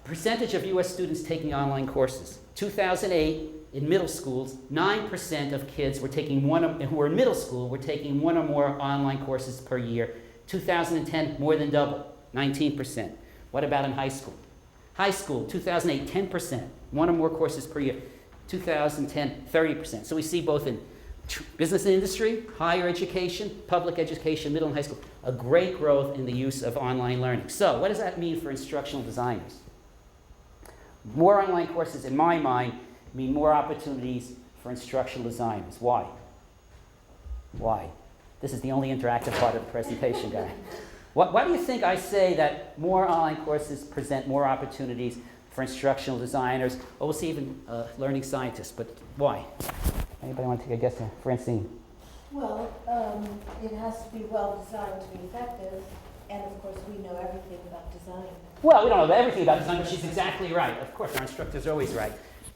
Percentage of U.S. students taking online courses. 2008, in middle schools, 9% of kids were taking who were in middle school were taking one or more online courses per year. 2010, more than double, 19%. What about in high school? High school, 2008, 10%, one or more courses per year. 2010, 30%. So we see both in business and industry, higher education, public education, middle and high school, a great growth in the use of online learning. So what does that mean for instructional designers? More online courses, in my mind, mean more opportunities for instructional designers. Why? Why? This is the only interactive part of the presentation, guy. Why do you think I say that more online courses present more opportunities for instructional designers, or we'll see even learning scientists, but why? Anybody want to take a guess here? Francine? Well, it has to be well designed to be effective, and of course we know everything about design. Well, we don't know everything about design, but she's exactly right. Of course, our instructor's always right.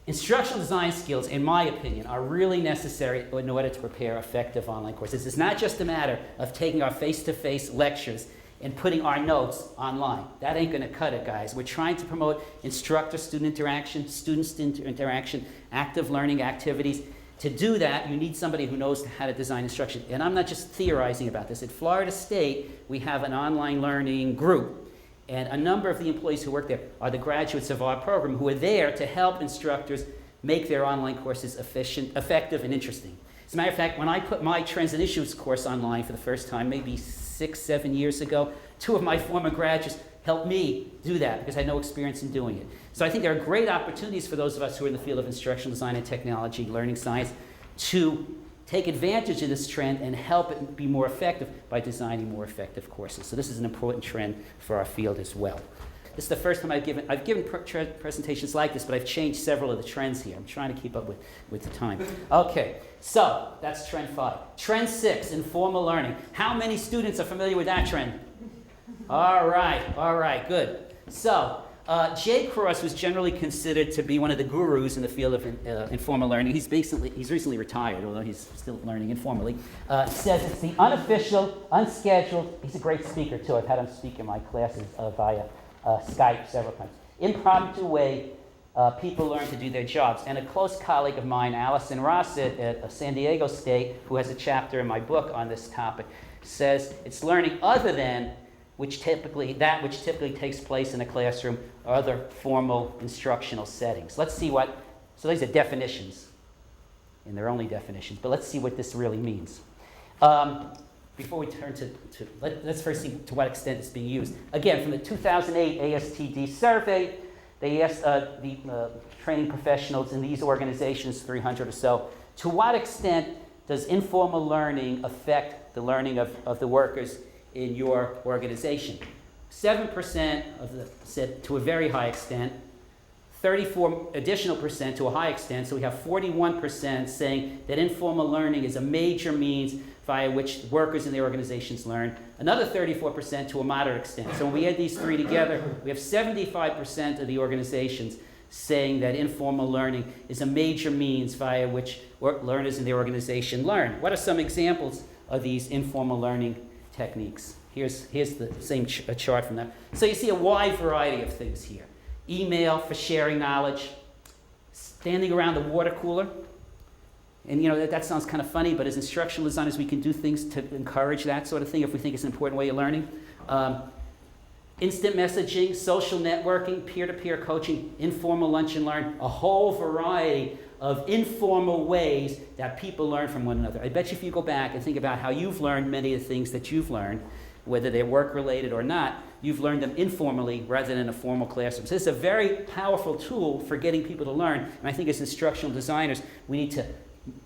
Instructional design skills, in my opinion, are really necessary in order to prepare effective online courses. It's not just a matter of taking our face-to-face lectures and putting our notes online. That ain't gonna cut it, guys. We're trying to promote instructor-student interaction, student-student interaction, active learning activities. To do that, you need somebody who knows how to design instruction. And I'm not just theorizing about this. At Florida State, we have an online learning group. And a number of the employees who work there are the graduates of our program who are there to help instructors make their online courses effective and interesting. As a matter of fact, when I put my Trends and Issues course online for the first time, maybe 6-7 years ago, 2 of my former graduates helped me do that because I had no experience in doing it. So I think there are great opportunities for those of us who are in the field of instructional design and technology, learning science, to take advantage of this trend and help it be more effective by designing more effective courses. So this is an important trend for our field as well. This is the first time I've given presentations like this, but I've changed several of the trends here. I'm trying to keep up with the time. Okay, so that's trend 5. Trend 6, informal learning. How many students are familiar with that trend? All right, good. So Jay Cross, who's generally considered to be one of the gurus in the field of informal learning, he's recently retired, although he's still learning informally, says it's the unofficial, unscheduled, he's a great speaker too, I've had him speak in my classes via Skype several times, impromptu way people learn to do their jobs. And a close colleague of mine, Allison Rossett at San Diego State, who has a chapter in my book on this topic, says it's learning other than which typically takes place in a classroom or other formal instructional settings. Let's see so these are definitions, and they're only definitions, but let's see what this really means. Before we turn let's first see to what extent it's being used. Again, from the 2008 ASTD survey, they asked the training professionals in these organizations, 300 or so, to what extent does informal learning affect the learning of the workers in your organization? 7% said to a very high extent, 34 additional percent to a high extent, so we have 41% saying that informal learning is a major means via which workers in the organizations learn. Another 34% to a moderate extent. So when we add these three together, we have 75% of the organizations saying that informal learning is a major means via which learners in the organization learn. What are some examples of these informal learning techniques? Here's the same chart from that. So you see a wide variety of things here. Email for sharing knowledge, standing around the water cooler. And that sounds kind of funny, but as instructional designers, we can do things to encourage that sort of thing if we think it's an important way of learning. instant messaging, social networking, peer-to-peer coaching, informal lunch and learn, a whole variety of informal ways that people learn from one another. I bet you if you go back and think about how you've learned many of the things that you've learned, whether they're work-related or not, you've learned them informally rather than in a formal classroom. So this is a very powerful tool for getting people to learn, and I think as instructional designers, we need to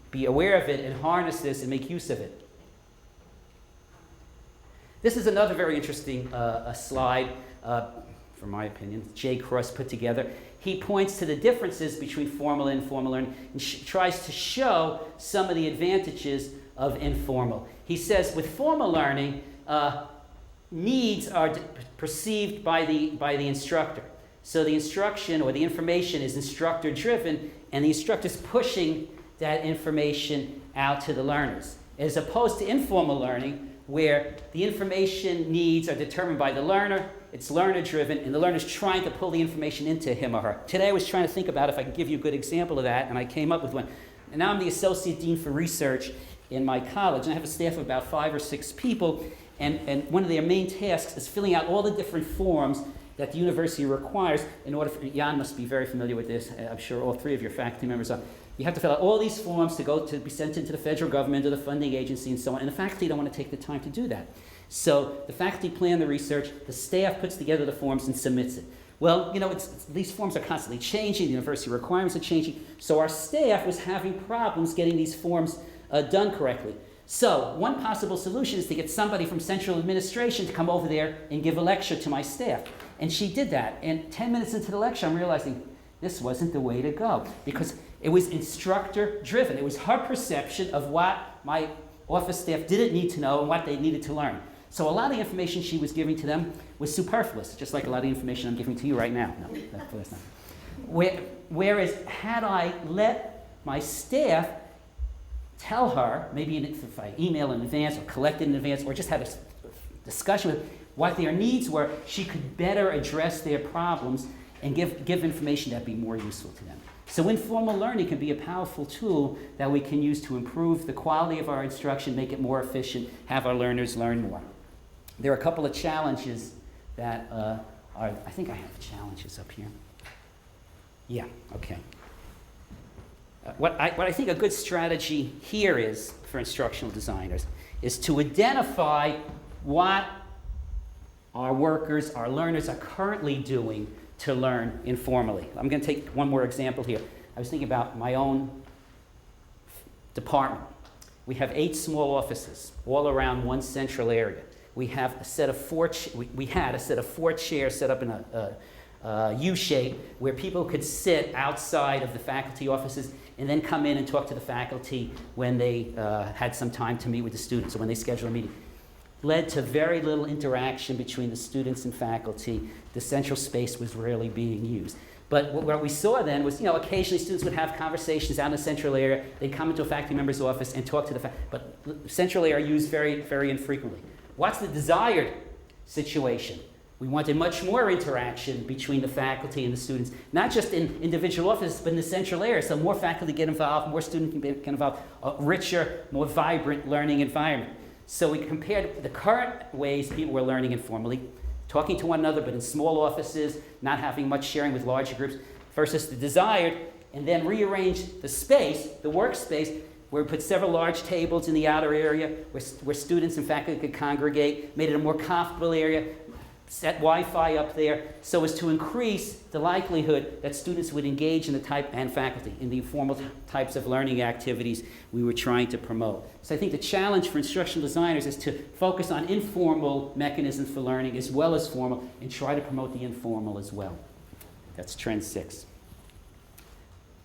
be aware of it and harness this and make use of it. This is another very interesting slide, from my opinion, Jay Cross put together. He points to the differences between formal and informal learning and tries to show some of the advantages of informal. He says with formal learning, needs are perceived by the instructor. So the instruction or the information is instructor driven, and the instructor is pushing that information out to the learners. As opposed to informal learning, where the information needs are determined by the learner, it's learner driven, and the learner's trying to pull the information into him or her. Today I was trying to think about if I could give you a good example of that, and I came up with one. And now I'm the Associate Dean for Research in my college, and I have a staff of about 5 or 6 people, and one of their main tasks is filling out all the different forms that the university requires in order for, Jan must be very familiar with this, I'm sure all 3 of your faculty members are. You have to fill out all these forms to be sent into the federal government or the funding agency and so on, and the faculty don't want to take the time to do that. So the faculty plan the research, the staff puts together the forms and submits it. Well, you know, these forms are constantly changing, the university requirements are changing, so our staff was having problems getting these forms done correctly. So one possible solution is to get somebody from central administration to come over there and give a lecture to my staff. And she did that, and 10 minutes into the lecture I'm realizing this wasn't the way to go, because it was instructor driven. It was her perception of what my office staff didn't need to know and what they needed to learn. So a lot of the information she was giving to them was superfluous, just like a lot of the information I'm giving to you right now. No, of course not. Whereas had I let my staff tell her, maybe if I email in advance or collect it in advance or just had a discussion with what their needs were, she could better address their problems and give information that would be more useful to them. So informal learning can be a powerful tool that we can use to improve the quality of our instruction, make it more efficient, have our learners learn more. There are a couple of challenges that I think I have challenges up here. Yeah, okay. What I think a good strategy here is for instructional designers is to identify what our workers, our learners are currently doing to learn informally. I'm going to take one more example here. I was thinking about my own department. We have 8 small offices all around one central area. We have a set of 4 we had a set of 4 chairs set up in a U-shape where people could sit outside of the faculty offices and then come in and talk to the faculty when they had some time to meet with the students or when they scheduled a meeting. Led to very little interaction between the students and faculty. The central space was rarely being used. But what we saw then was, occasionally students would have conversations out in the central area. They'd come into a faculty member's office and talk to the faculty. But the central area used very, very infrequently. What's the desired situation? We wanted much more interaction between the faculty and the students, not just in individual offices, but in the central area. So more faculty get involved, more students can get involved, a richer, more vibrant learning environment. So we compared the current ways people were learning informally, talking to one another but in small offices, not having much sharing with larger groups, versus the desired, and then rearranged the space, the workspace, where we put several large tables in the outer area where students and faculty could congregate, made it a more comfortable area, set Wi-Fi up there so as to increase the likelihood that students would engage in and faculty in the informal types of learning activities we were trying to promote. So I think the challenge for instructional designers is to focus on informal mechanisms for learning as well as formal and try to promote the informal as well. That's trend 6.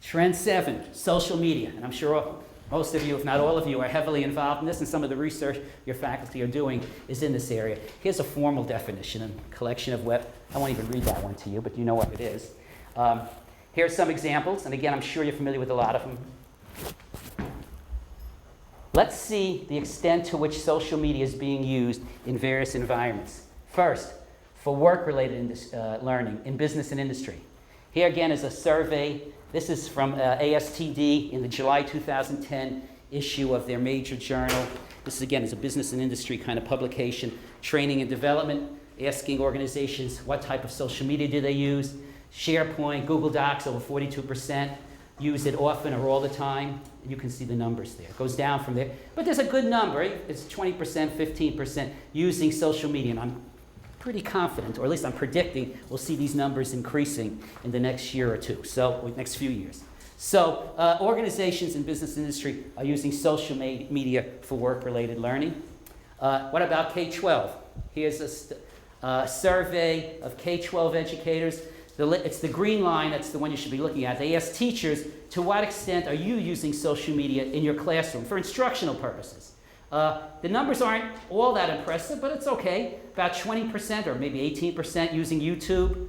Trend 7, social media. And I'm sure most of you, if not all of you, are heavily involved in this, and some of the research your faculty are doing is in this area. Here's a formal definition and collection of web. I won't even read that one to you, but you know what it is. Here's some examples, and again, I'm sure you're familiar with a lot of them. Let's see the extent to which social media is being used in various environments. First, for work-related learning in business and industry. Here again is a survey. This is from ASTD in the July 2010 issue of their major journal. This again is a business and industry kind of publication, training and development. asking organizations what type of social media do they use. SharePoint, Google Docs, over 42% use it often or all the time. You can see the numbers there. It goes down from there. But there's a good number. It's 20%, 15% using social media. And I'm pretty confident, or at least I'm predicting, we'll see these numbers increasing in the next year or two, so next few years. So organizations in business industry are using social media for work-related learning. What about K-12? Here's a survey of K-12 educators. It's the green line, that's the one you should be looking at. They asked teachers, to what extent are you using social media in your classroom for instructional purposes? The numbers aren't all that impressive, but it's okay. About 20% or maybe 18% using YouTube.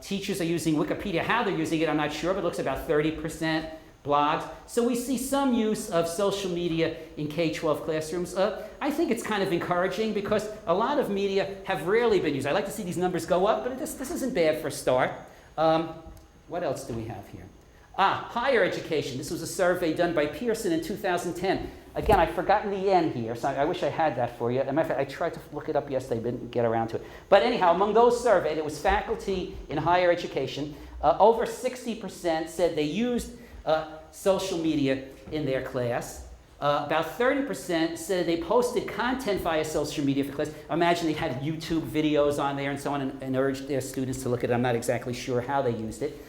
Teachers are using Wikipedia. How they're using it, I'm not sure, but it looks about 30%. Blogs. So we see some use of social media in K-12 classrooms. I think it's kind of encouraging because a lot of media have rarely been used. I'd like to see these numbers go up, but this isn't bad for a start. What else do we have here? Higher education. This was a survey done by Pearson in 2010. Again, I've forgotten the N here, so I wish I had that for you. As a matter of fact, I tried to look it up yesterday, but didn't get around to it. But anyhow, among those surveyed, it was faculty in higher education. Over 60% said they used social media in their class. About 30% said they posted content via social media for class. Imagine they had YouTube videos on there and so on and urged their students to look at it. I'm not exactly sure how they used it.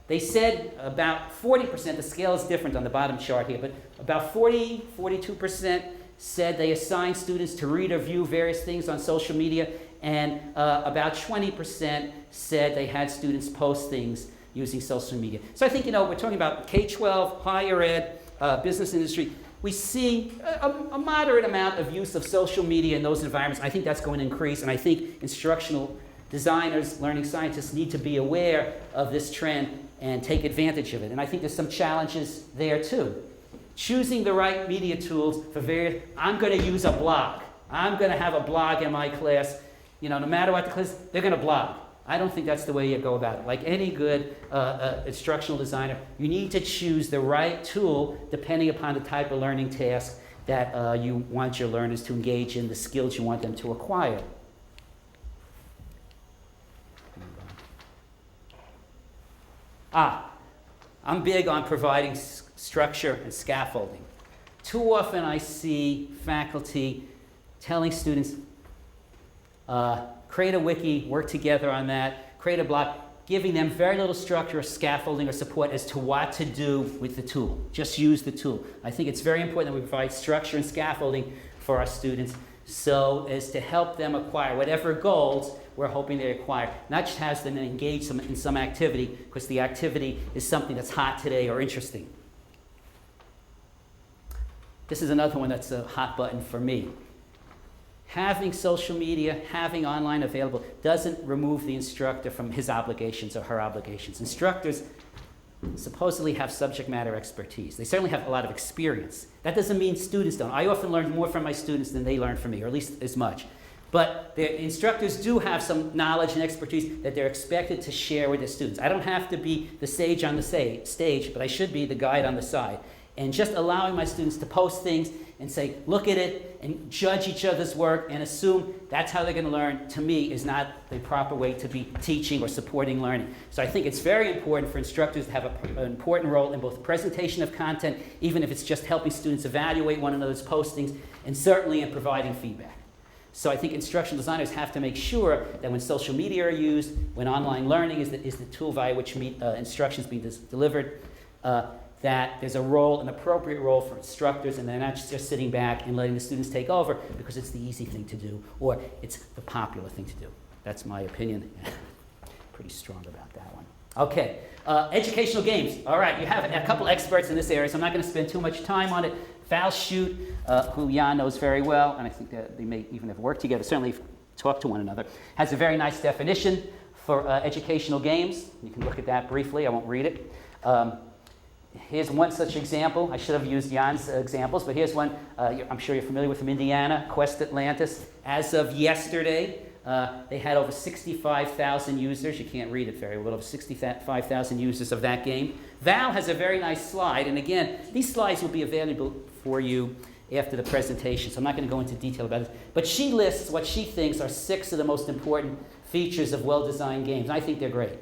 They said about 40%, the scale is different on the bottom chart here, but about 42% said they assigned students to read or view various things on social media, and about 20% said they had students post things using social media. So I think, we're talking about K-12, higher ed, business industry. We see a moderate amount of use of social media in those environments. I think that's going to increase, and I think instructional designers, learning scientists need to be aware of this trend and take advantage of it. And I think there's some challenges there too. Choosing the right media tools for various, I'm going to use a blog. I'm going to have a blog in my class. No matter what the class, they're going to blog. I don't think that's the way you go about it. Like any good instructional designer, you need to choose the right tool depending upon the type of learning task that you want your learners to engage in, the skills you want them to acquire. I'm big on providing structure and scaffolding. Too often I see faculty telling students, create a wiki, work together on that, create a blog, giving them very little structure or scaffolding or support as to what to do with the tool. Just use the tool. I think it's very important that we provide structure and scaffolding for our students so as to help them acquire whatever goals we're hoping they acquire. Not just has them engage in some activity because the activity is something that's hot today or interesting. This is another one that's a hot button for me. Having social media, having online available, doesn't remove the instructor from his obligations or her obligations. Instructors supposedly have subject matter expertise. They certainly have a lot of experience. That doesn't mean students don't. I often learn more from my students than they learn from me, or at least as much. But the instructors do have some knowledge and expertise that they're expected to share with their students. I don't have to be the sage on the stage, but I should be the guide on the side. And just allowing my students to post things and say, look at it, and judge each other's work and assume that's how they're going to learn, to me, is not the proper way to be teaching or supporting learning. So I think it's very important for instructors to have an important role in both presentation of content, even if it's just helping students evaluate one another's postings, and certainly in providing feedback. So I think instructional designers have to make sure that when social media are used, when online learning is the tool via which instruction is being delivered, that there's a role, an appropriate role for instructors, and they're not just sitting back and letting the students take over because it's the easy thing to do, or it's the popular thing to do. That's my opinion. Pretty strong about that one. Okay, educational games. All right, you have a couple experts in this area, so I'm not going to spend too much time on it. Val Shute, who Jan knows very well, and I think that they may even have worked together, certainly talked to one another, has a very nice definition for educational games. You can look at that briefly. I won't read it. Here's one such example. I should have used Jan's examples, but here's one. I'm sure you're familiar with from Indiana, Quest Atlantis. As of yesterday, they had over 65,000 users. You can't read it very well, over 65,000 users of that game. Val has a very nice slide, and again, these slides will be available for you after the presentation, so I'm not going to go into detail about it. But she lists what she thinks are 6 of the most important features of well-designed games. I think they're great.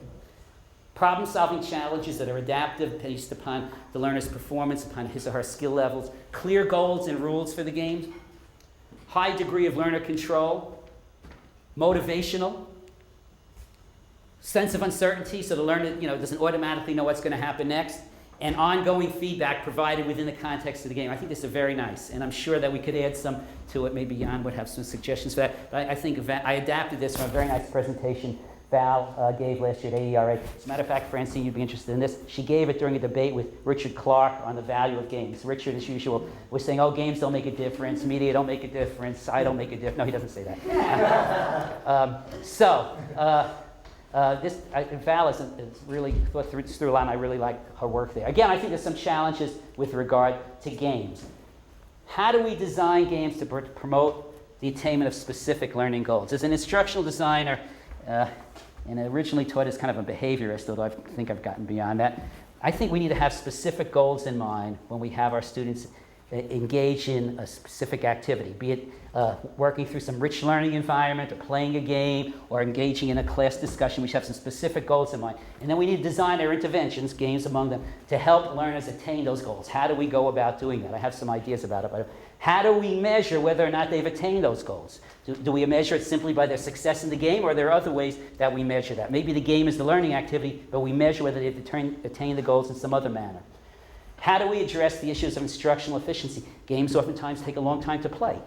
Problem-solving challenges that are adaptive based upon the learner's performance, upon his or her skill levels. Clear goals and rules for the games. High degree of learner control. Motivational. Sense of uncertainty, so the learner doesn't automatically know what's going to happen next. And ongoing feedback provided within the context of the game. I think this is very nice, and I'm sure that we could add some to it. Maybe Jan would have some suggestions for that. But I think I adapted this from a very nice presentation Val gave last year at AERA. As a matter of fact, Francine, you'd be interested in this. She gave it during a debate with Richard Clark on the value of games. Richard, as usual, was saying, oh, games don't make a difference, media don't make a difference, I don't make a difference. No, he doesn't say that. Val is really thought through a lot, and I really like her work there. Again, I think there's some challenges with regard to games. How do we design games to promote the attainment of specific learning goals? As an instructional designer, and originally taught as kind of a behaviorist, although I think I've gotten beyond that, I think we need to have specific goals in mind when we have our students engage in a specific activity, be it working through some rich learning environment or playing a game or engaging in a class discussion. We should have some specific goals in mind. And then we need to design our interventions, games among them, to help learners attain those goals. How do we go about doing that? I have some ideas about it. But how do we measure whether or not they've attained those goals? Do we measure it simply by their success in the game, or are there other ways that we measure that? Maybe the game is the learning activity, but we measure whether they've attained the goals in some other manner. How do we address the issues of instructional efficiency? Games oftentimes take a long time to play.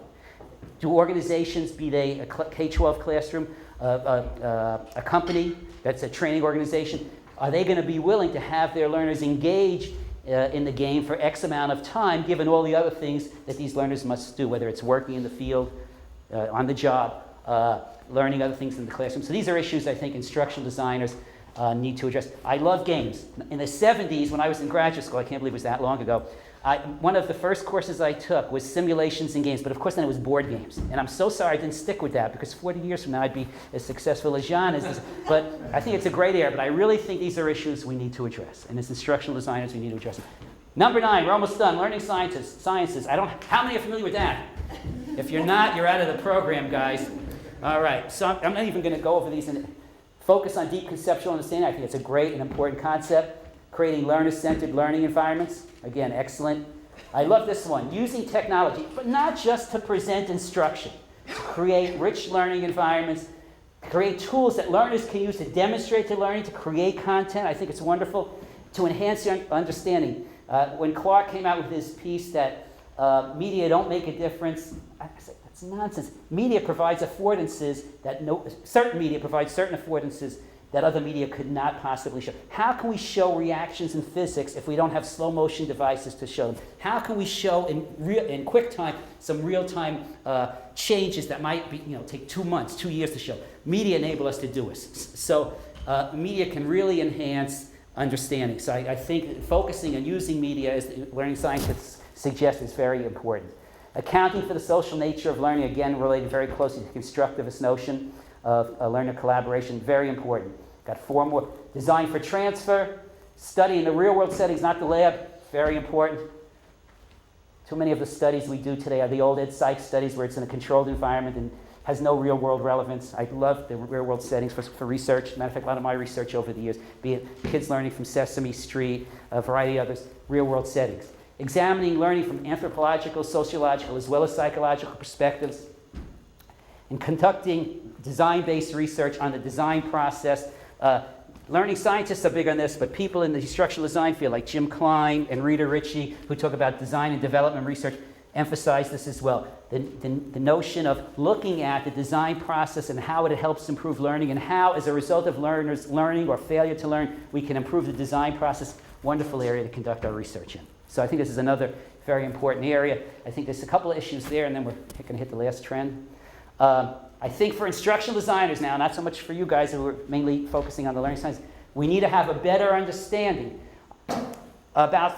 Do organizations, be they a K-12 classroom, a company that's a training organization, are they going to be willing to have their learners engage in the game for X amount of time, given all the other things that these learners must do, whether it's working in the field, on the job, learning other things in the classroom? So these are issues I think instructional designers need to address. I love games. In the 70s, when I was in graduate school, I can't believe it was that long ago, one of the first courses I took was simulations and games, but of course then it was board games. And I'm so sorry I didn't stick with that, because 40 years from now I'd be as successful as Jean is. But I think it's a great area, but I really think these are issues we need to address. And as instructional designers, we need to address them. Number 9, we're almost done. Learning sciences. How many are familiar with that? If you're not, you're out of the program, guys. All right, so I'm not even going to go over these. Focus on deep conceptual understanding. I think it's a great and important concept. Creating learner-centered learning environments. Again, excellent. I love this one. Using technology, but not just to present instruction. To create rich learning environments. Create tools that learners can use to demonstrate their learning, to create content. I think it's wonderful. To enhance your understanding. When Clark came out with his piece that media don't make a difference, I said, that's nonsense. Media provides affordances that certain media provides certain affordances that other media could not possibly show. How can we show reactions in physics if we don't have slow motion devices to show them? How can we show in quick time some real time changes that might be, take 2 months, 2 years to show? Media enable us to do it. So media can really enhance understanding. So I think focusing on using media, as learning scientists suggest, is very important. Accounting for the social nature of learning, again, related very closely to the constructivist notion of learner collaboration, very important. Got 4 more. Design for transfer, study in the real-world settings, not the lab, very important. Too many of the studies we do today are the old Ed Sykes studies where it's in a controlled environment and has no real-world relevance. I love the real-world settings for research. Matter of fact, a lot of my research over the years, be it kids learning from Sesame Street, a variety of others, real-world settings. Examining learning from anthropological, sociological, as well as psychological perspectives. And conducting design-based research on the design process. Learning scientists are big on this, but people in the instructional design field, like Jim Klein and Rita Ritchie, who talk about design and development research, emphasize this as well. The notion of looking at the design process and how it helps improve learning, and how, as a result of learners learning or failure to learn, we can improve the design process. Wonderful area to conduct our research in. So I think this is another very important area. I think there's a couple of issues there, and then we're going to hit the last trend. I think for instructional designers now, not so much for you guys who are mainly focusing on the learning science, we need to have a better understanding. About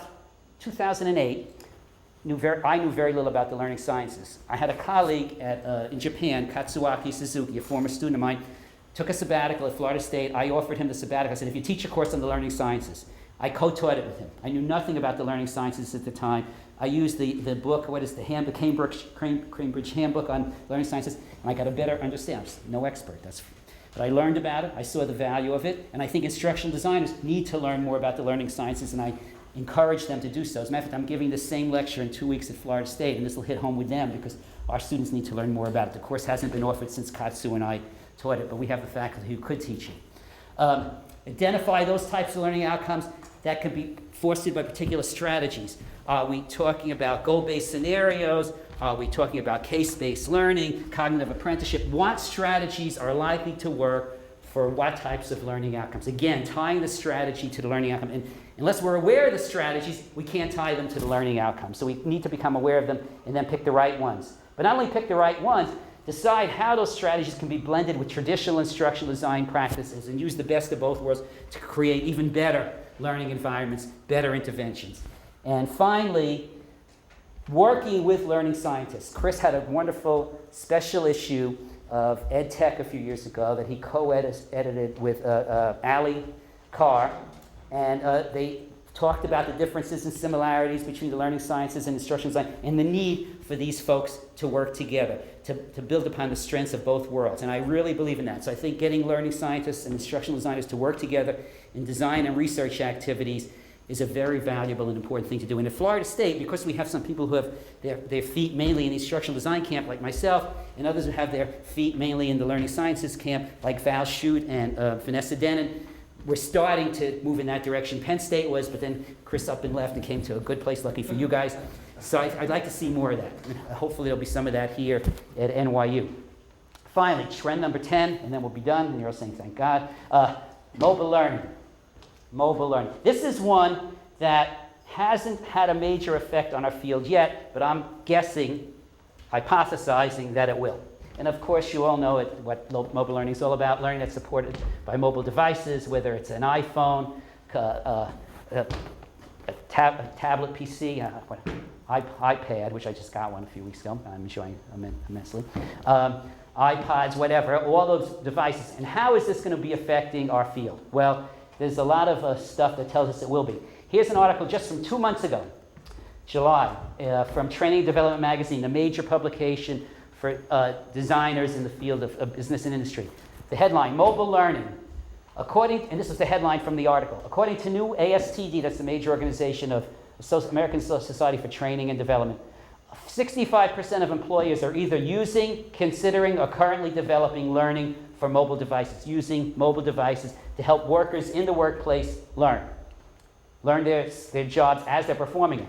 2008, I knew very little about the learning sciences. I had a colleague in Japan, Katsuaki Suzuki, a former student of mine, took a sabbatical at Florida State. I offered him the sabbatical. I said, if you teach a course on the learning sciences. I co-taught it with him. I knew nothing about the learning sciences at the time. I used the book, what is the handbook, Cambridge Handbook on Learning Sciences, and I got a better understanding. I'm no expert, but I learned about it, I saw the value of it, and I think instructional designers need to learn more about the learning sciences, and I encourage them to do so. As a matter of fact, I'm giving the same lecture in 2 weeks at Florida State, and this will hit home with them because our students need to learn more about it. The course hasn't been offered since Katsu and I taught it, but we have the faculty who could teach it. Identify those types of learning outcomes that can be fostered by particular strategies. Are we talking about goal-based scenarios? Are we talking about case-based learning, cognitive apprenticeship? What strategies are likely to work for what types of learning outcomes? Again, tying the strategy to the learning outcome. And unless we're aware of the strategies, we can't tie them to the learning outcomes. So we need to become aware of them and then pick the right ones. But not only pick the right ones, decide how those strategies can be blended with traditional instructional design practices and use the best of both worlds to create even better learning environments, better interventions. And finally, working with learning scientists. Chris had a wonderful special issue of Ed Tech a few years ago that he co-edited with Ali Carr, and they talked about the differences and similarities between the learning sciences and instructional design and the need for these folks to work together, to build upon the strengths of both worlds. And I really believe in that. So I think getting learning scientists and instructional designers to work together in design and research activities is a very valuable and important thing to do. And at Florida State, because we have some people who have their feet mainly in the instructional design camp, like myself, and others who have their feet mainly in the learning sciences camp, like Val Shute and Vanessa Denon, we're starting to move in that direction. Penn State was, but then Chris up and left and came to a good place, lucky for you guys. So I'd like to see more of that. Hopefully there'll be some of that here at NYU. Finally, trend number 10, and then we'll be done, and you're all saying, thank God. Mobile learning. Mobile learning. This is one that hasn't had a major effect on our field yet, but I'm guessing, hypothesizing that it will. And of course, you all know what mobile learning is all about, learning that's supported by mobile devices, whether it's an iPhone, a tablet PC, iPad, which I just got one a few weeks ago, I'm enjoying immensely, iPods, whatever, all those devices. And how is this going to be affecting our field? Well, there's a lot of stuff that tells us it will be. Here's an article just from 2 months ago, July, from Training and Development Magazine, a major publication for designers in the field of business and industry. The headline, Mobile Learning. And this is the headline from the article. According to new ASTD, that's the major organization of American Society for Training and Development, 65% of employers are either using, considering, or currently developing learning for mobile devices, using mobile devices to help workers in the workplace learn their jobs as they're performing it.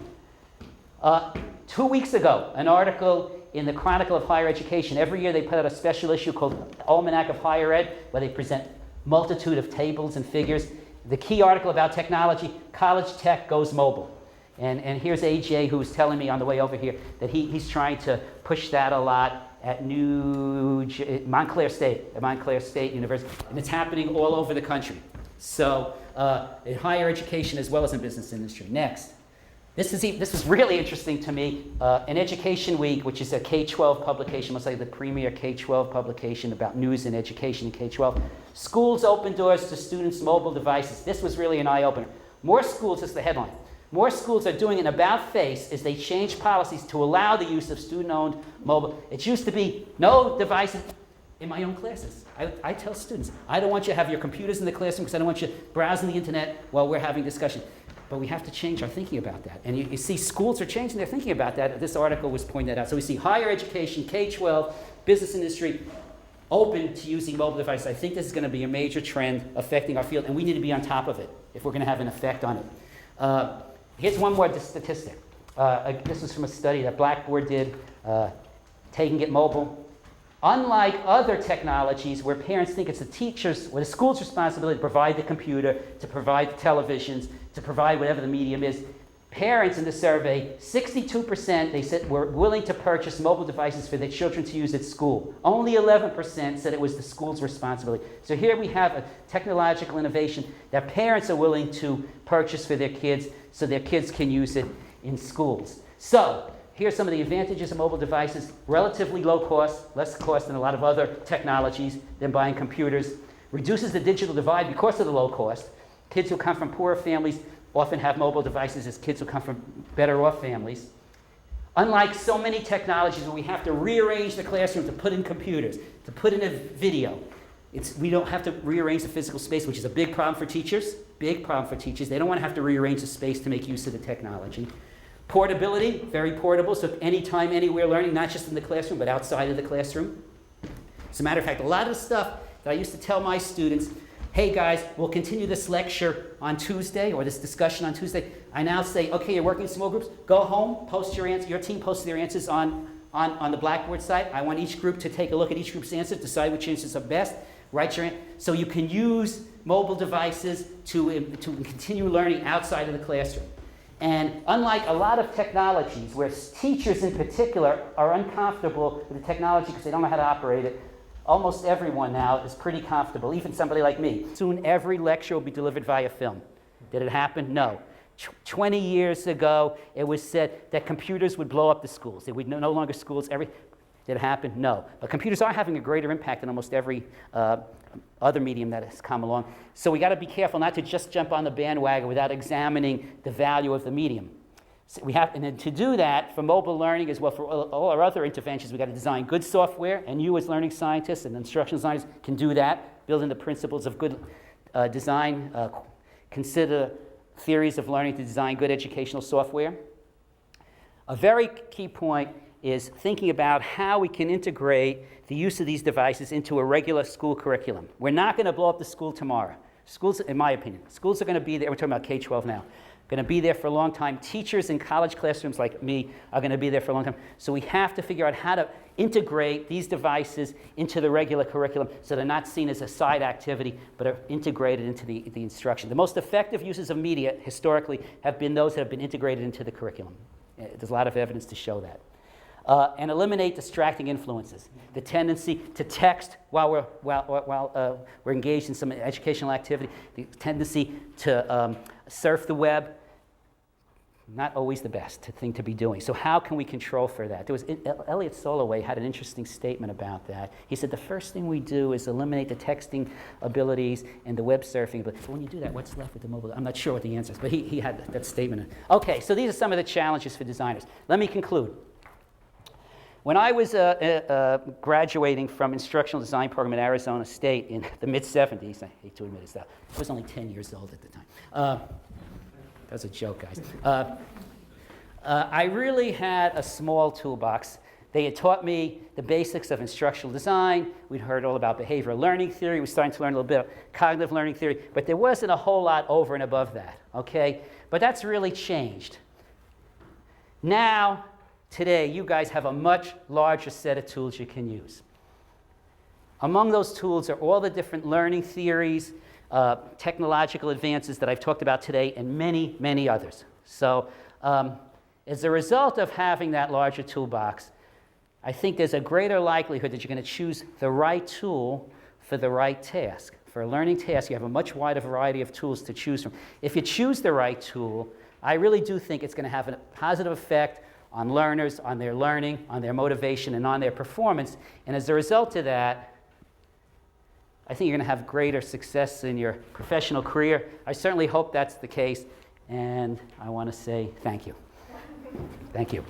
2 weeks ago, an article in the Chronicle of Higher Education. Every year they put out a special issue called Almanac of Higher Ed, where they present multitude of tables and figures. The key article about technology, college tech goes mobile. And here's AJ, who's telling me on the way over here that he's trying to push that a lot at Montclair State University. And it's happening all over the country. So in higher education as well as in business industry. Next. This was really interesting to me. In Education Week, which is a K-12 publication, most likely the premier K-12 publication about news and education in K-12, schools open doors to students' mobile devices. This was really an eye-opener. More schools, this is the headline, more schools are doing an about-face as they change policies to allow the use of student-owned mobile. It used to be no devices in my own classes. I tell students, I don't want you to have your computers in the classroom because I don't want you browsing the internet while we're having discussion. But we have to change our thinking about that. And you see schools are changing their thinking about that. This article was pointing that out. So we see higher education, K-12, business industry, open to using mobile devices. I think this is going to be a major trend affecting our field, and we need to be on top of it if we're going to have an effect on it. Here's one more statistic. This is from a study that Blackboard did, taking it mobile. Unlike other technologies where parents think it's the teacher's or the school's responsibility to provide the computer, to provide the televisions, to provide whatever the medium is, parents in the survey, 62% they said were willing to purchase mobile devices for their children to use at school. Only 11% said it was the school's responsibility. So here we have a technological innovation that parents are willing to purchase for their kids so their kids can use it in schools. So here's some of the advantages of mobile devices. Relatively low cost, less cost than a lot of other technologies than buying computers. Reduces the digital divide because of the low cost. Kids who come from poorer families often have mobile devices as kids who come from better off families. Unlike so many technologies where we have to rearrange the classroom to put in computers, to put in a video, we don't have to rearrange the physical space, which is a big problem for teachers. Big problem for teachers. They don't want to have to rearrange the space to make use of the technology. Portability, very portable, so anytime, anywhere learning, not just in the classroom, but outside of the classroom. As a matter of fact, a lot of the stuff that I used to tell my students, hey guys, we'll continue this lecture on Tuesday, or this discussion on Tuesday. I now say, okay, you're working in small groups, go home, post your answer. Your team posts their answers on the Blackboard site. I want each group to take a look at each group's answers, decide which answers are best, write your answer. So you can use mobile devices to continue learning outside of the classroom. And unlike a lot of technologies where teachers in particular are uncomfortable with the technology because they don't know how to operate it, almost everyone now is pretty comfortable, even somebody like me. Soon every lecture will be delivered via film. Did it happen? No. 20 years ago, it was said that computers would blow up the schools. There would no longer schools. Did it happen? No. But computers are having a greater impact than almost every other medium that has come along. So we got to be careful not to just jump on the bandwagon without examining the value of the medium. So and then to do that, for mobile learning as well for all our other interventions, we've got to design good software, and you as learning scientists and instructional designers can do that, build in the principles of good design, consider theories of learning to design good educational software. A very key point is thinking about how we can integrate the use of these devices into a regular school curriculum. We're not going to blow up the school tomorrow. Schools, in my opinion, schools are going to be there. We're talking about K-12 now. Going to be there for a long time. Teachers in college classrooms like me are going to be there for a long time. So we have to figure out how to integrate these devices into the regular curriculum so they're not seen as a side activity, but are integrated into the instruction. The most effective uses of media historically have been those that have been integrated into the curriculum. There's a lot of evidence to show that. And eliminate distracting influences. The tendency to text while we're engaged in some educational activity, the tendency to surf the web, not always the best thing to be doing. So how can we control for that? Elliot Soloway had an interesting statement about that. He said the first thing we do is eliminate the texting abilities and the web surfing. But when you do that, what's left with the mobile? I'm not sure what the answer is, but he had that statement. Okay, so these are some of the challenges for designers. Let me conclude. When I was graduating from instructional design program at Arizona State in the mid-'70s, I hate to admit it, I was only 10 years old at the time. That was a joke, guys. I really had a small toolbox. They had taught me the basics of instructional design. We'd heard all about behavioral learning theory. We were starting to learn a little bit of cognitive learning theory, but there wasn't a whole lot over and above that, okay? But that's really changed. Now, today, you guys have a much larger set of tools you can use. Among those tools are all the different learning theories, technological advances that I've talked about today, and many, many others. So as a result of having that larger toolbox, I think there's a greater likelihood that you're going to choose the right tool for the right task. For a learning task, you have a much wider variety of tools to choose from. If you choose the right tool, I really do think it's going to have a positive effect on learners, on their learning, on their motivation, and on their performance. And as a result of that, I think you're going to have greater success in your professional career. I certainly hope that's the case, and I want to say thank you. Thank you.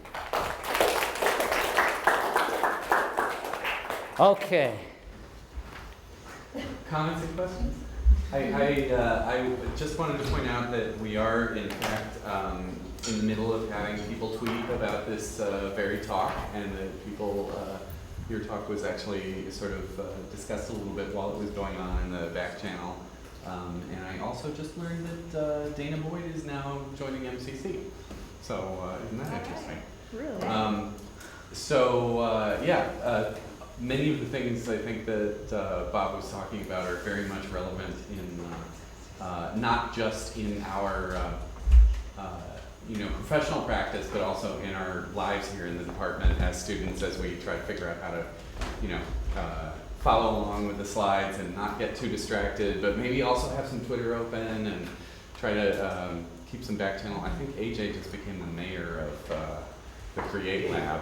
Okay. Comments and questions? I just wanted to point out that we are, in fact, in the middle of having people tweet about this very talk, and that people, your talk was actually sort of discussed a little bit while it was going on in the back channel. And I also just learned that Dana Boyd is now joining MCC. So isn't that interesting? Really? Many of the things I think that Bob was talking about are very much relevant in not just in our professional practice, but also in our lives here in the department as students, as we try to figure out how to follow along with the slides and not get too distracted, but maybe also have some Twitter open and try to keep some back channel. I think AJ just became the mayor of the Create Lab.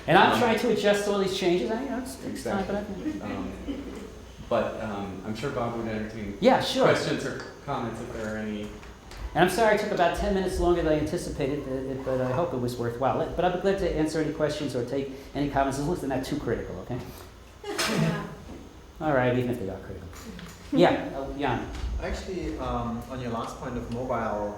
And I'm trying to adjust all these changes. It's time, but I'm sure Bob would entertain yeah, sure. questions or comments if there are any. And I'm sorry it took about 10 minutes longer than I anticipated, but I hope it was worthwhile. But I'd be glad to answer any questions or take any comments, as long as they're not too critical, okay? All right, even if they are critical. Yeah, Jan. Actually, on your last point of mobile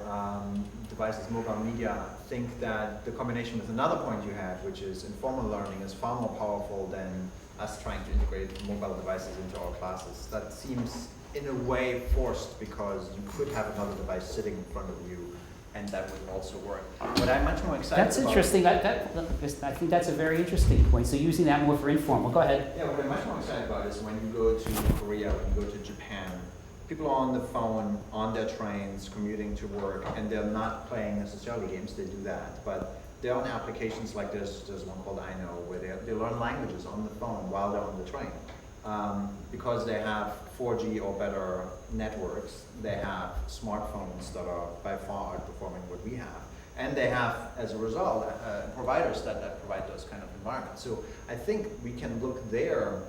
devices, mobile media, I think that the combination with another point you had, which is informal learning, is far more powerful than us trying to integrate mobile devices into our classes. That seems in a way forced, because you could have another device sitting in front of you and that would also work. But I'm much more excited That's about interesting. I think that's a very interesting point. So using that more for informal. Go ahead. Yeah, what I'm much more excited about is when you go to Korea, when you go to Japan, people are on the phone, on their trains, commuting to work, and they're not playing necessarily games, they do that. But they're on applications like there's one called iKnow, where they learn languages on the phone while they're on the train. Because they have 4G or better networks, they have smartphones that are by far outperforming what we have. And they have, as a result, providers that provide those kind of environments. So I think we can look there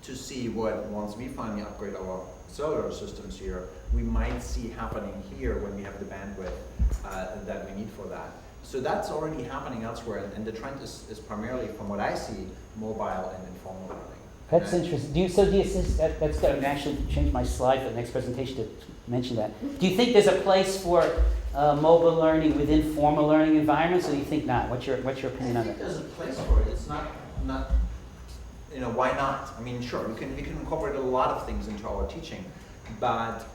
to see what, once we finally upgrade our cellular systems here, we might see happening here when we have the bandwidth that we need for that. So that's already happening elsewhere, and the trend is primarily, from what I see, mobile and informal learning. That's interesting. That's going to actually change my slide for the next presentation to mention that. Do you think there's a place for mobile learning within formal learning environments, or do you think not? What's your opinion on I think that? there's a place for it. It's not why not? I mean, sure, we can incorporate a lot of things into our teaching, but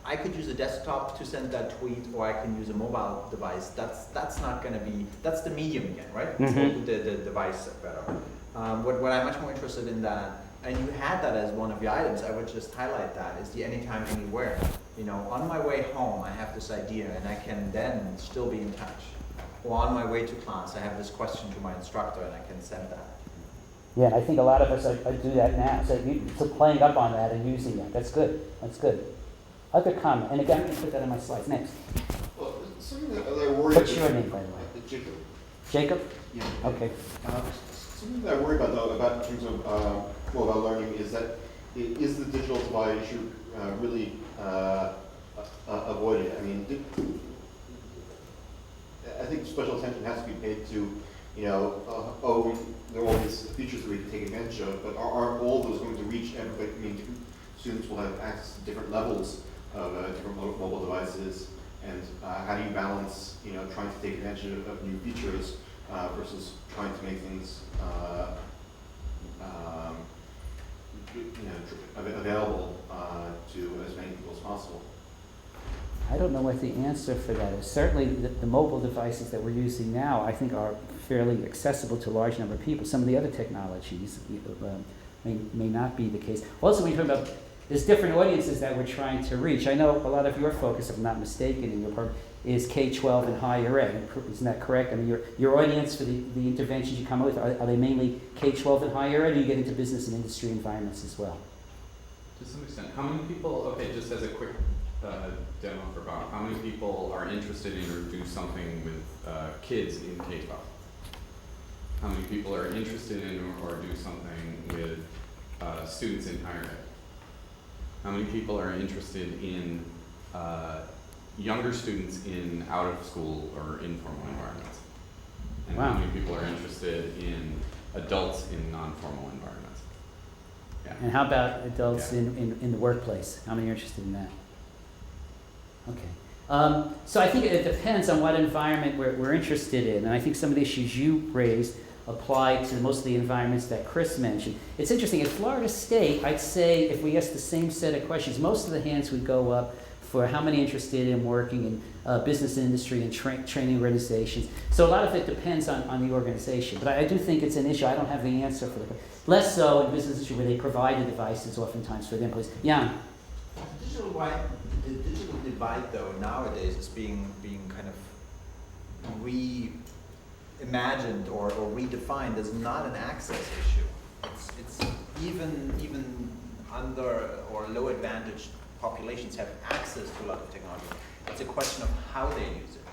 I could use a desktop to send that tweet, or I can use a mobile device. That's not going to be, that's the medium again, right? Mm-hmm. The device better. What I'm much more interested in that, and you had that as one of your items, I would just highlight that, is the anytime, anywhere. On my way home, I have this idea, and I can then still be in touch. Or on my way to class, I have this question to my instructor, and I can send that. Yeah, and I think a lot of us do that now. So playing up on that and using that. That's good. That's good. Other comment, and again, I'm going to put that on my slides. Next. Well, something that I worry What's your name, by the way? Jacob. Jacob? Yeah. Okay. Something that I worry about, though, about in terms of mobile learning is that is the digital divide issue really avoided? I mean, I think special attention has to be paid to, there are all these features that we can take advantage of, but are all those going to reach everybody? I mean, different students will have access to different levels of different mobile devices, and how do you balance, trying to take advantage of new features versus trying to make things, available to as many people as possible? I don't know what the answer for that is. Certainly, the mobile devices that we're using now, I think, are fairly accessible to a large number of people. Some of the other technologies may not be the case. Also, when you talk about there's different audiences that we're trying to reach. I know a lot of your focus, if I'm not mistaken, in your program is K-12 and higher ed. Isn't that correct? I mean, your audience for the interventions you come up with, are they mainly K-12 and higher ed, or do you get into business and industry environments as well? To some extent. How many people, okay, just as a quick demo for Bob, how many people are interested in or do something with kids in K-12? How many people are interested in or do something with students in higher ed? How many people are interested in younger students in out-of-school or informal environments? And Wow. how many people are interested in adults in non-formal environments? Yeah. And how about adults Yeah. in the workplace? How many are interested in that? Okay. So I think it depends on what environment we're interested in. And I think some of the issues you raised apply to most of the environments that Chris mentioned. It's interesting, at Florida State, I'd say if we ask the same set of questions, most of the hands would go up for how many interested in working in business industry and training organizations. So a lot of it depends on the organization. But I do think it's an issue. I don't have the answer for the less so in business industry where they provide the devices oftentimes for the employees. Jan? The digital divide, though, nowadays is being kind of reimagined or redefined as not an access issue. It's even under or low advantaged populations have access to a lot of technology. It's a question of how they use it.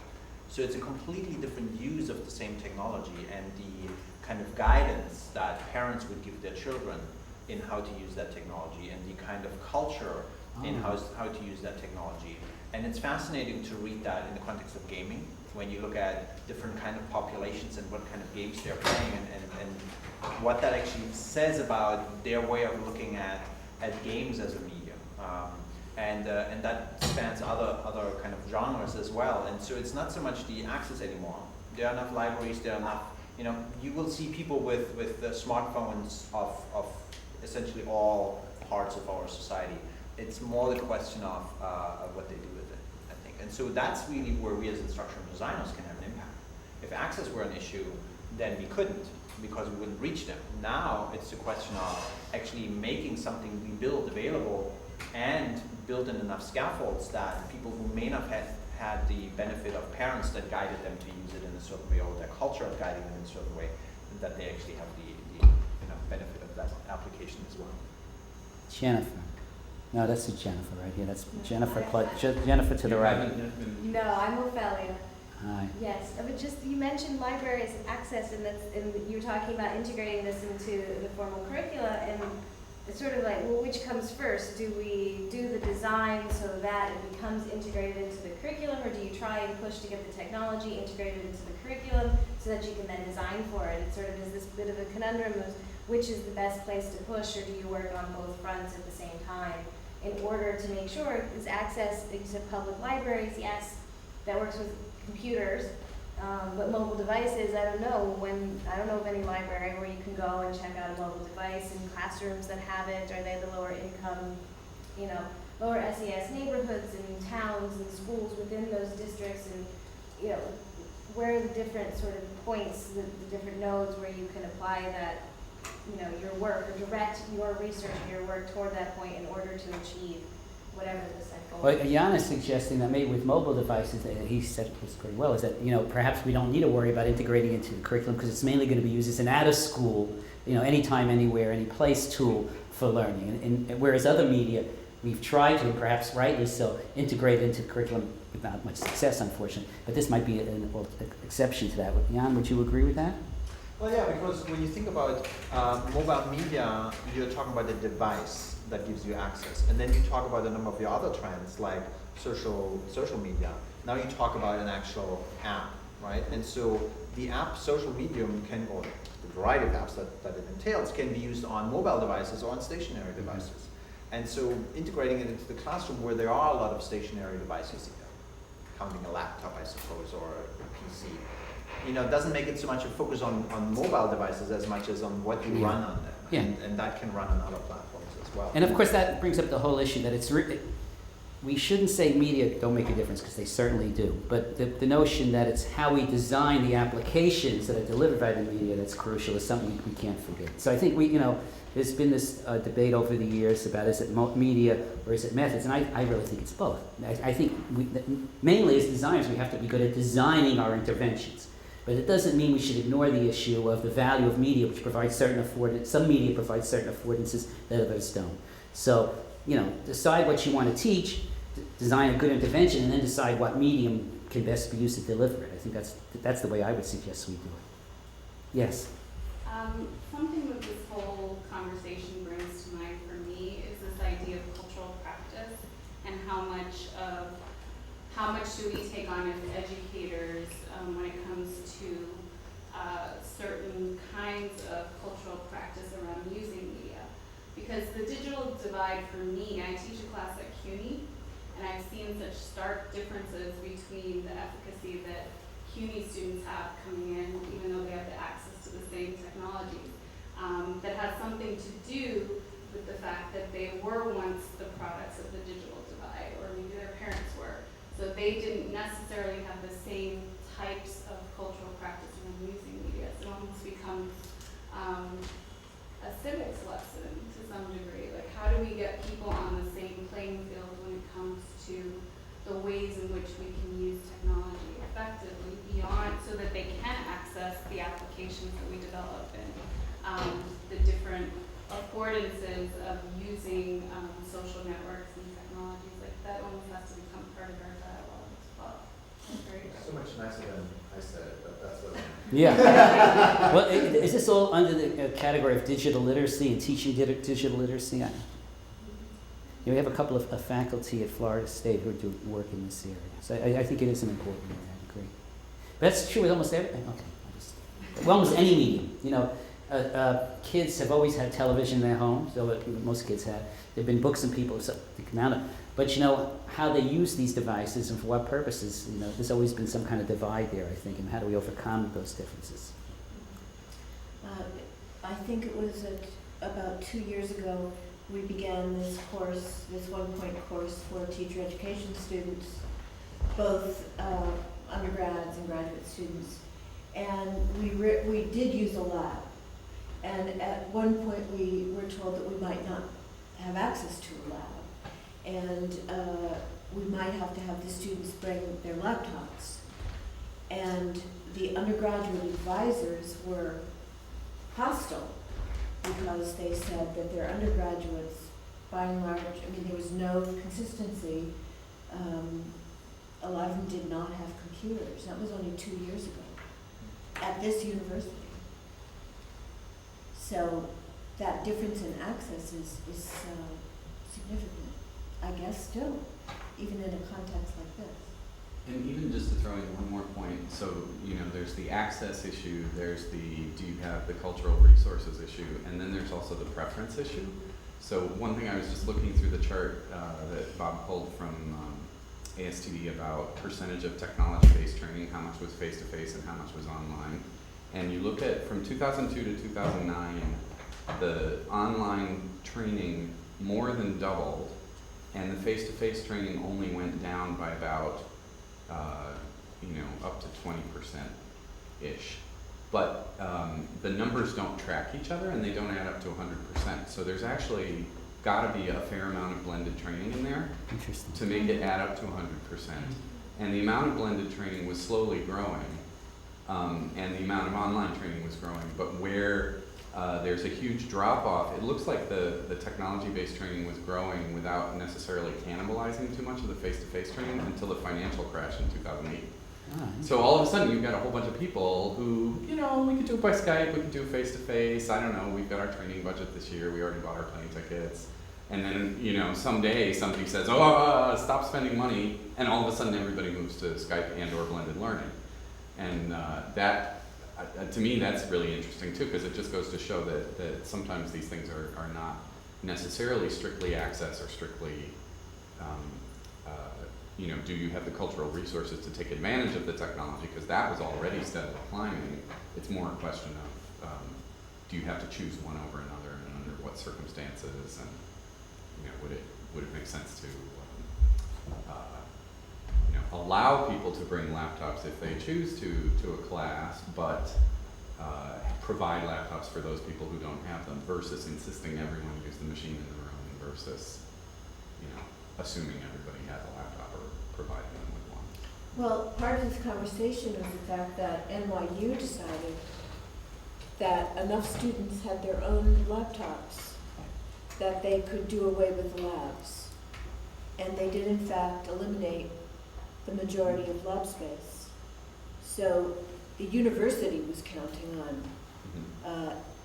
So it's a completely different use of the same technology, and the kind of guidance that parents would give their children in how to use that technology, and the kind of culture in Oh. how to use that technology. And it's fascinating to read that in the context of gaming, when you look at different kind of populations and what kind of games they're playing, and what that actually says about their way of looking at games as a medium. And that spans other kind of genres as well. And so it's not so much the access anymore. There are enough libraries, there are enough, you will see people with the smartphones of essentially all parts of our society. It's more the question of what they do with it, I think. And so that's really where we as instructional designers can have an impact. If access were an issue, then we couldn't, because we wouldn't reach them. Now it's a question of actually making something we build available and build in enough scaffolds that people who may not have had the benefit of parents that guided them to use it in a certain way, or their culture of guiding them in a certain way, that they actually have the benefit of that application as well. Jennifer. No, that's a Jennifer right here. That's Jennifer. Jennifer to the You right. haven't been- No, I'm Ophelia. Hi. Yes, I would just, you mentioned libraries and access, and you were talking about integrating this into the formal curricula, and it's sort of like, well, which comes first? Do we do the design so that it becomes integrated into the curriculum, or do you try and push to get the technology integrated into the curriculum so that you can then design for it? It sort of is this bit of a conundrum of which is the best place to push, or do you work on both fronts at the same time in order to make sure is access, like you said, public libraries, yes, that works with computers, but mobile devices, I don't know of any library where you can go and check out a mobile device in classrooms that have it. Are they the lower income, lower SES neighborhoods and towns and schools within those districts, and where are the different sort of points, the different nodes where you can apply that, your work, or direct your research and your work toward that point in order to achieve whatever the set goal Well, is. Jan is suggesting that maybe with mobile devices, and he said this pretty well, is that perhaps we don't need to worry about integrating into the curriculum because it's mainly going to be used as an out-of-school, anytime, anywhere, any place tool for learning. And whereas other media, we've tried to, and perhaps rightly so, integrate into the curriculum with not much success, unfortunately. But this might be an exception to that. Jan, would you agree with that? Well, yeah, because when you think about mobile media, you're talking about a device that gives you access. And then you talk about a number of the other trends like social media. Now you talk about an actual app, right? And so the app social medium or the variety of apps that it entails can be used on mobile devices or on stationary devices. And so integrating it into the classroom where there are a lot of stationary devices, counting a laptop, I suppose, or a PC, doesn't make it so much a focus on mobile devices as much as on what you run on them. Yeah. And that can run on other platforms as well. And of course, that brings up the whole issue that we shouldn't say media don't make a difference, because they certainly do. But the notion that it's how we design the applications that are delivered by the media that's crucial is something we can't forget. So I think there's been this debate over the years about is it media or is it methods, and I really think it's both. I think mainly as designers we have to be good at designing our interventions. But it doesn't mean we should ignore the issue of the value of media, which provides certain some media provides certain affordances that others don't. So, decide what you want to teach, design a good intervention, and then decide what medium can best be used to deliver it. I think that's the way I would suggest we do it. Yes? Something that this whole conversation brings to mind for me is this idea of cultural practice, and how much do we take on as educators when it comes to certain kinds of cultural practice around using media. Because the digital divide for me, I teach a class at CUNY, and I've seen such stark differences between the efficacy that CUNY students have coming in, even though they have the access to the same technologies, that has something to do with the fact that they were once the products of the digital divide, or maybe their parents were. So they didn't necessarily have the same types of cultural practice when using media. So it almost becomes a civics lesson to some degree. Like, how do we get people on the same playing field when it comes to the ways in which we can use technology effectively beyond, so that they can access the applications that we develop and the different affordances of using social networks and technologies. Like, that almost has to become part of our dialogue as well. That's very It's so much nicer than I said it, but that's what. Yeah. Well, is this all under the category of digital literacy and teaching digital literacy? we have a couple of faculty at Florida State who do work in this area. So I think it is an important area, I agree. But that's true with almost everything. Okay. Well, almost any medium. You know, kids have always had television in their homes, so most kids have. There have been books and people so they come out of. But you know, how they use these devices and for what purposes, you know, there's always been some kind of divide there, I think, and how do we overcome those differences? I think it was about 2 years ago, we began this course, this one-point course for teacher education students, both undergrads and graduate students. And we did use a lab. And at one point, we were told that we might not have access to a lab. And we might have to have the students bring their laptops. And the undergraduate advisors were hostile because they said that their undergraduates, by and large, I mean, there was no consistency. A lot of them did not have computers. That was only 2 years ago at this university. So that difference in access is significant, I guess, still, even in a context like this. And even just to throw in one more point, so, you know, there's the access issue, there's the, do you have the cultural resources issue, and then there's also the preference issue. So one thing I was just looking through the chart that Bob pulled from ASTD about percentage of technology-based training, how much was face-to-face and how much was online. And you look at, from 2002 to 2009, the online training more than doubled, and the face-to-face training only went down by about you know, up to 20%-ish. But the numbers don't track each other and they don't add up to 100%. So there's actually got to be a fair amount of blended training in there Interesting. to make it add up to 100%. And the amount of blended training was slowly growing, and the amount of online training was growing. But where there's a huge drop-off, it looks like the technology-based training was growing without necessarily cannibalizing too much of the face-to-face training until the financial crash in 2008. Ah, So all of a sudden you've got a whole bunch of people who, you know, we could do it by Skype, we could do it face-to-face, I don't know, we've got our training budget this year, we already bought our plane tickets. And then, you know, someday somebody says, oh, stop spending money, and all of a sudden everybody moves to Skype and or blended learning. And that, to me, that's really interesting too, because it just goes to show that sometimes these things are not necessarily strictly access or strictly, you know, do you have the cultural resources to take advantage of the technology, because that was already steadily climbing. It's more a question of, do you have to choose one over another and under what circumstances, and, you know, would it make sense to, you know, allow people to bring laptops if they choose to a class, but provide laptops for those people who don't have them, versus insisting everyone use the machine in the room, versus, you know, assuming everybody has a laptop or providing them with one. Well, part of this conversation is the fact that NYU decided that enough students had their own laptops that they could do away with the labs. And they did in fact eliminate the majority of lab space. So the university was counting on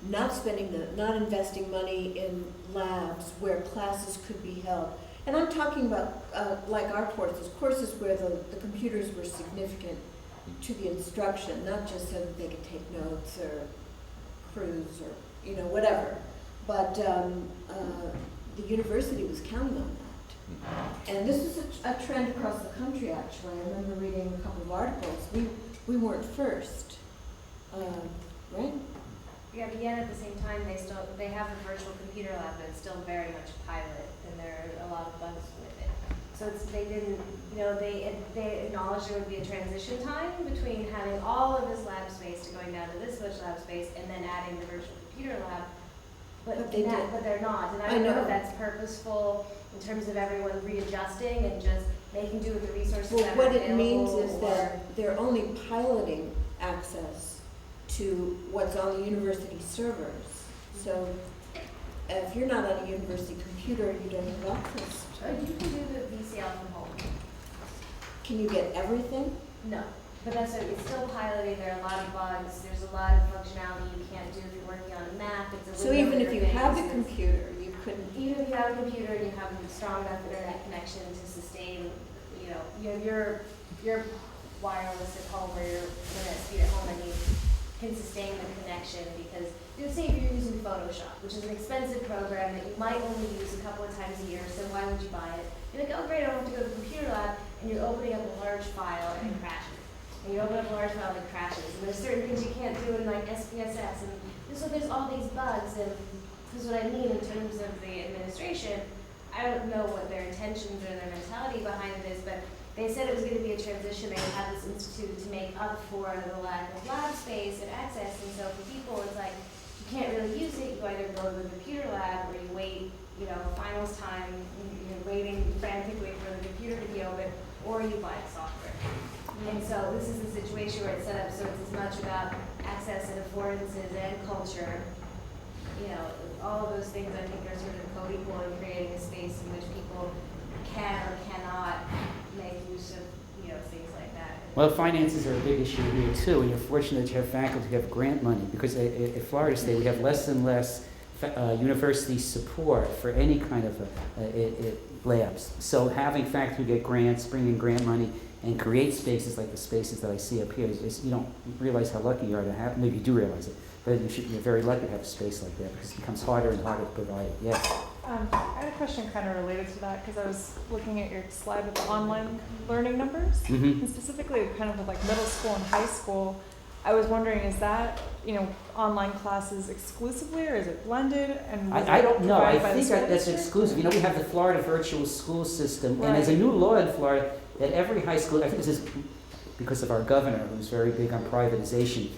not investing money in labs where classes could be held. And I'm talking about like our courses where the computers were significant to the instruction, not just so that they could take notes or cruise or, you know, whatever. But the university was counting on that. And this is a trend across the country, actually. I remember reading a couple of articles. We weren't first, right? Yeah, but yet at the same time, they have a virtual computer lab that's still very much pilot, and there are a lot of bugs with it. So they didn't, you know, they acknowledged there would be a transition time between having all of this lab space to going down to this much lab space and then adding the virtual computer lab. But they're not, and I don't know if that's purposeful in terms of everyone readjusting and just making do with the resources that are available. Well, what it means is that they're only piloting access to what's on the university servers. So if you're not on a university computer, you don't have access. You can do the VCL from home. Can you get everything? No, but it's still piloting. There are a lot of bugs. There's a lot of functionality you can't do if you're working on a map. It's a So even if you have the computer, you couldn't. even if you have a computer and you have a strong enough internet connection to sustain, you know, you have your wireless at home or your internet speed at home, and you can sustain the connection, because let's say if you're using Photoshop, which is an expensive program that you might only use a couple of times a year, so why would you buy it? You're like, oh great, I don't have to go to the computer lab, and you're opening up a large file and it crashes. And you open up a large file and it crashes. And there's certain things you can't do in like SPSS, and so there's all these bugs, and this is what I mean in terms of the administration. I don't know what their intentions or their mentality behind this, but they said it was going to be a transition. They would have this institute to make up for the lack of lab space and access. And so for people, it's like you can't really use it. You either go to the computer lab or you wait, you know, finals time, you're waiting frantically for the computer to be open, or you buy the software. And so this is the situation where it's set up so it's as much about access and affordances and culture. You know, all of those things I think are sort of co-equal in creating a space in which people can or cannot make use of, you know, things like that. Well, finances are a big issue here too, and you're fortunate that you have faculty who have grant money, because at Florida State we have less and less university support for any kind of labs. So having faculty who get grants, bring in grant money, and create spaces like the spaces that I see up here, you don't realize how lucky you are to have, maybe you do realize it, but you're very lucky to have a space like that, because it becomes harder and harder to provide it. Yes? I had a question kind of related to that, because I was looking at your slide with the online learning numbers, Mm-hmm. and specifically kind of with like middle school and high school. I was wondering, is that, you know, online classes exclusively, or is it blended? And was I it don't know. I provided by the think school that's district? exclusive. You know, we have the Florida virtual school system, and there's a Right. new law in Florida that every high school, I think this is because of our governor, who's very big on privatization,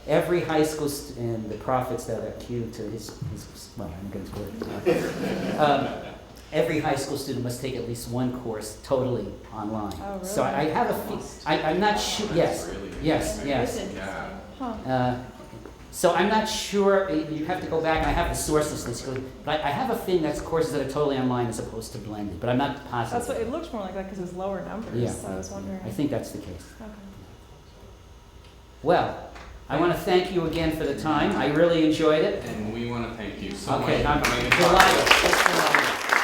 every high school, and the profits that are accrued to his well, I'm going to it. Every high school student must take at least one course totally online. Oh, really? So I have I'm not sure, yes, Really yes, yes. That's interesting. Yeah. Huh. So I'm not sure, you have to go back, and I have the sources list, but I have a feeling that's courses that are totally online as opposed to blended, but I'm not positive. That's what it looked more like that, because it was lower numbers. Yeah. So I was wondering. I think that's the case. Okay. Well, I want to thank you again for the time. I really enjoyed it. And we want to thank you so much Okay, for I'm coming and talking. delighted.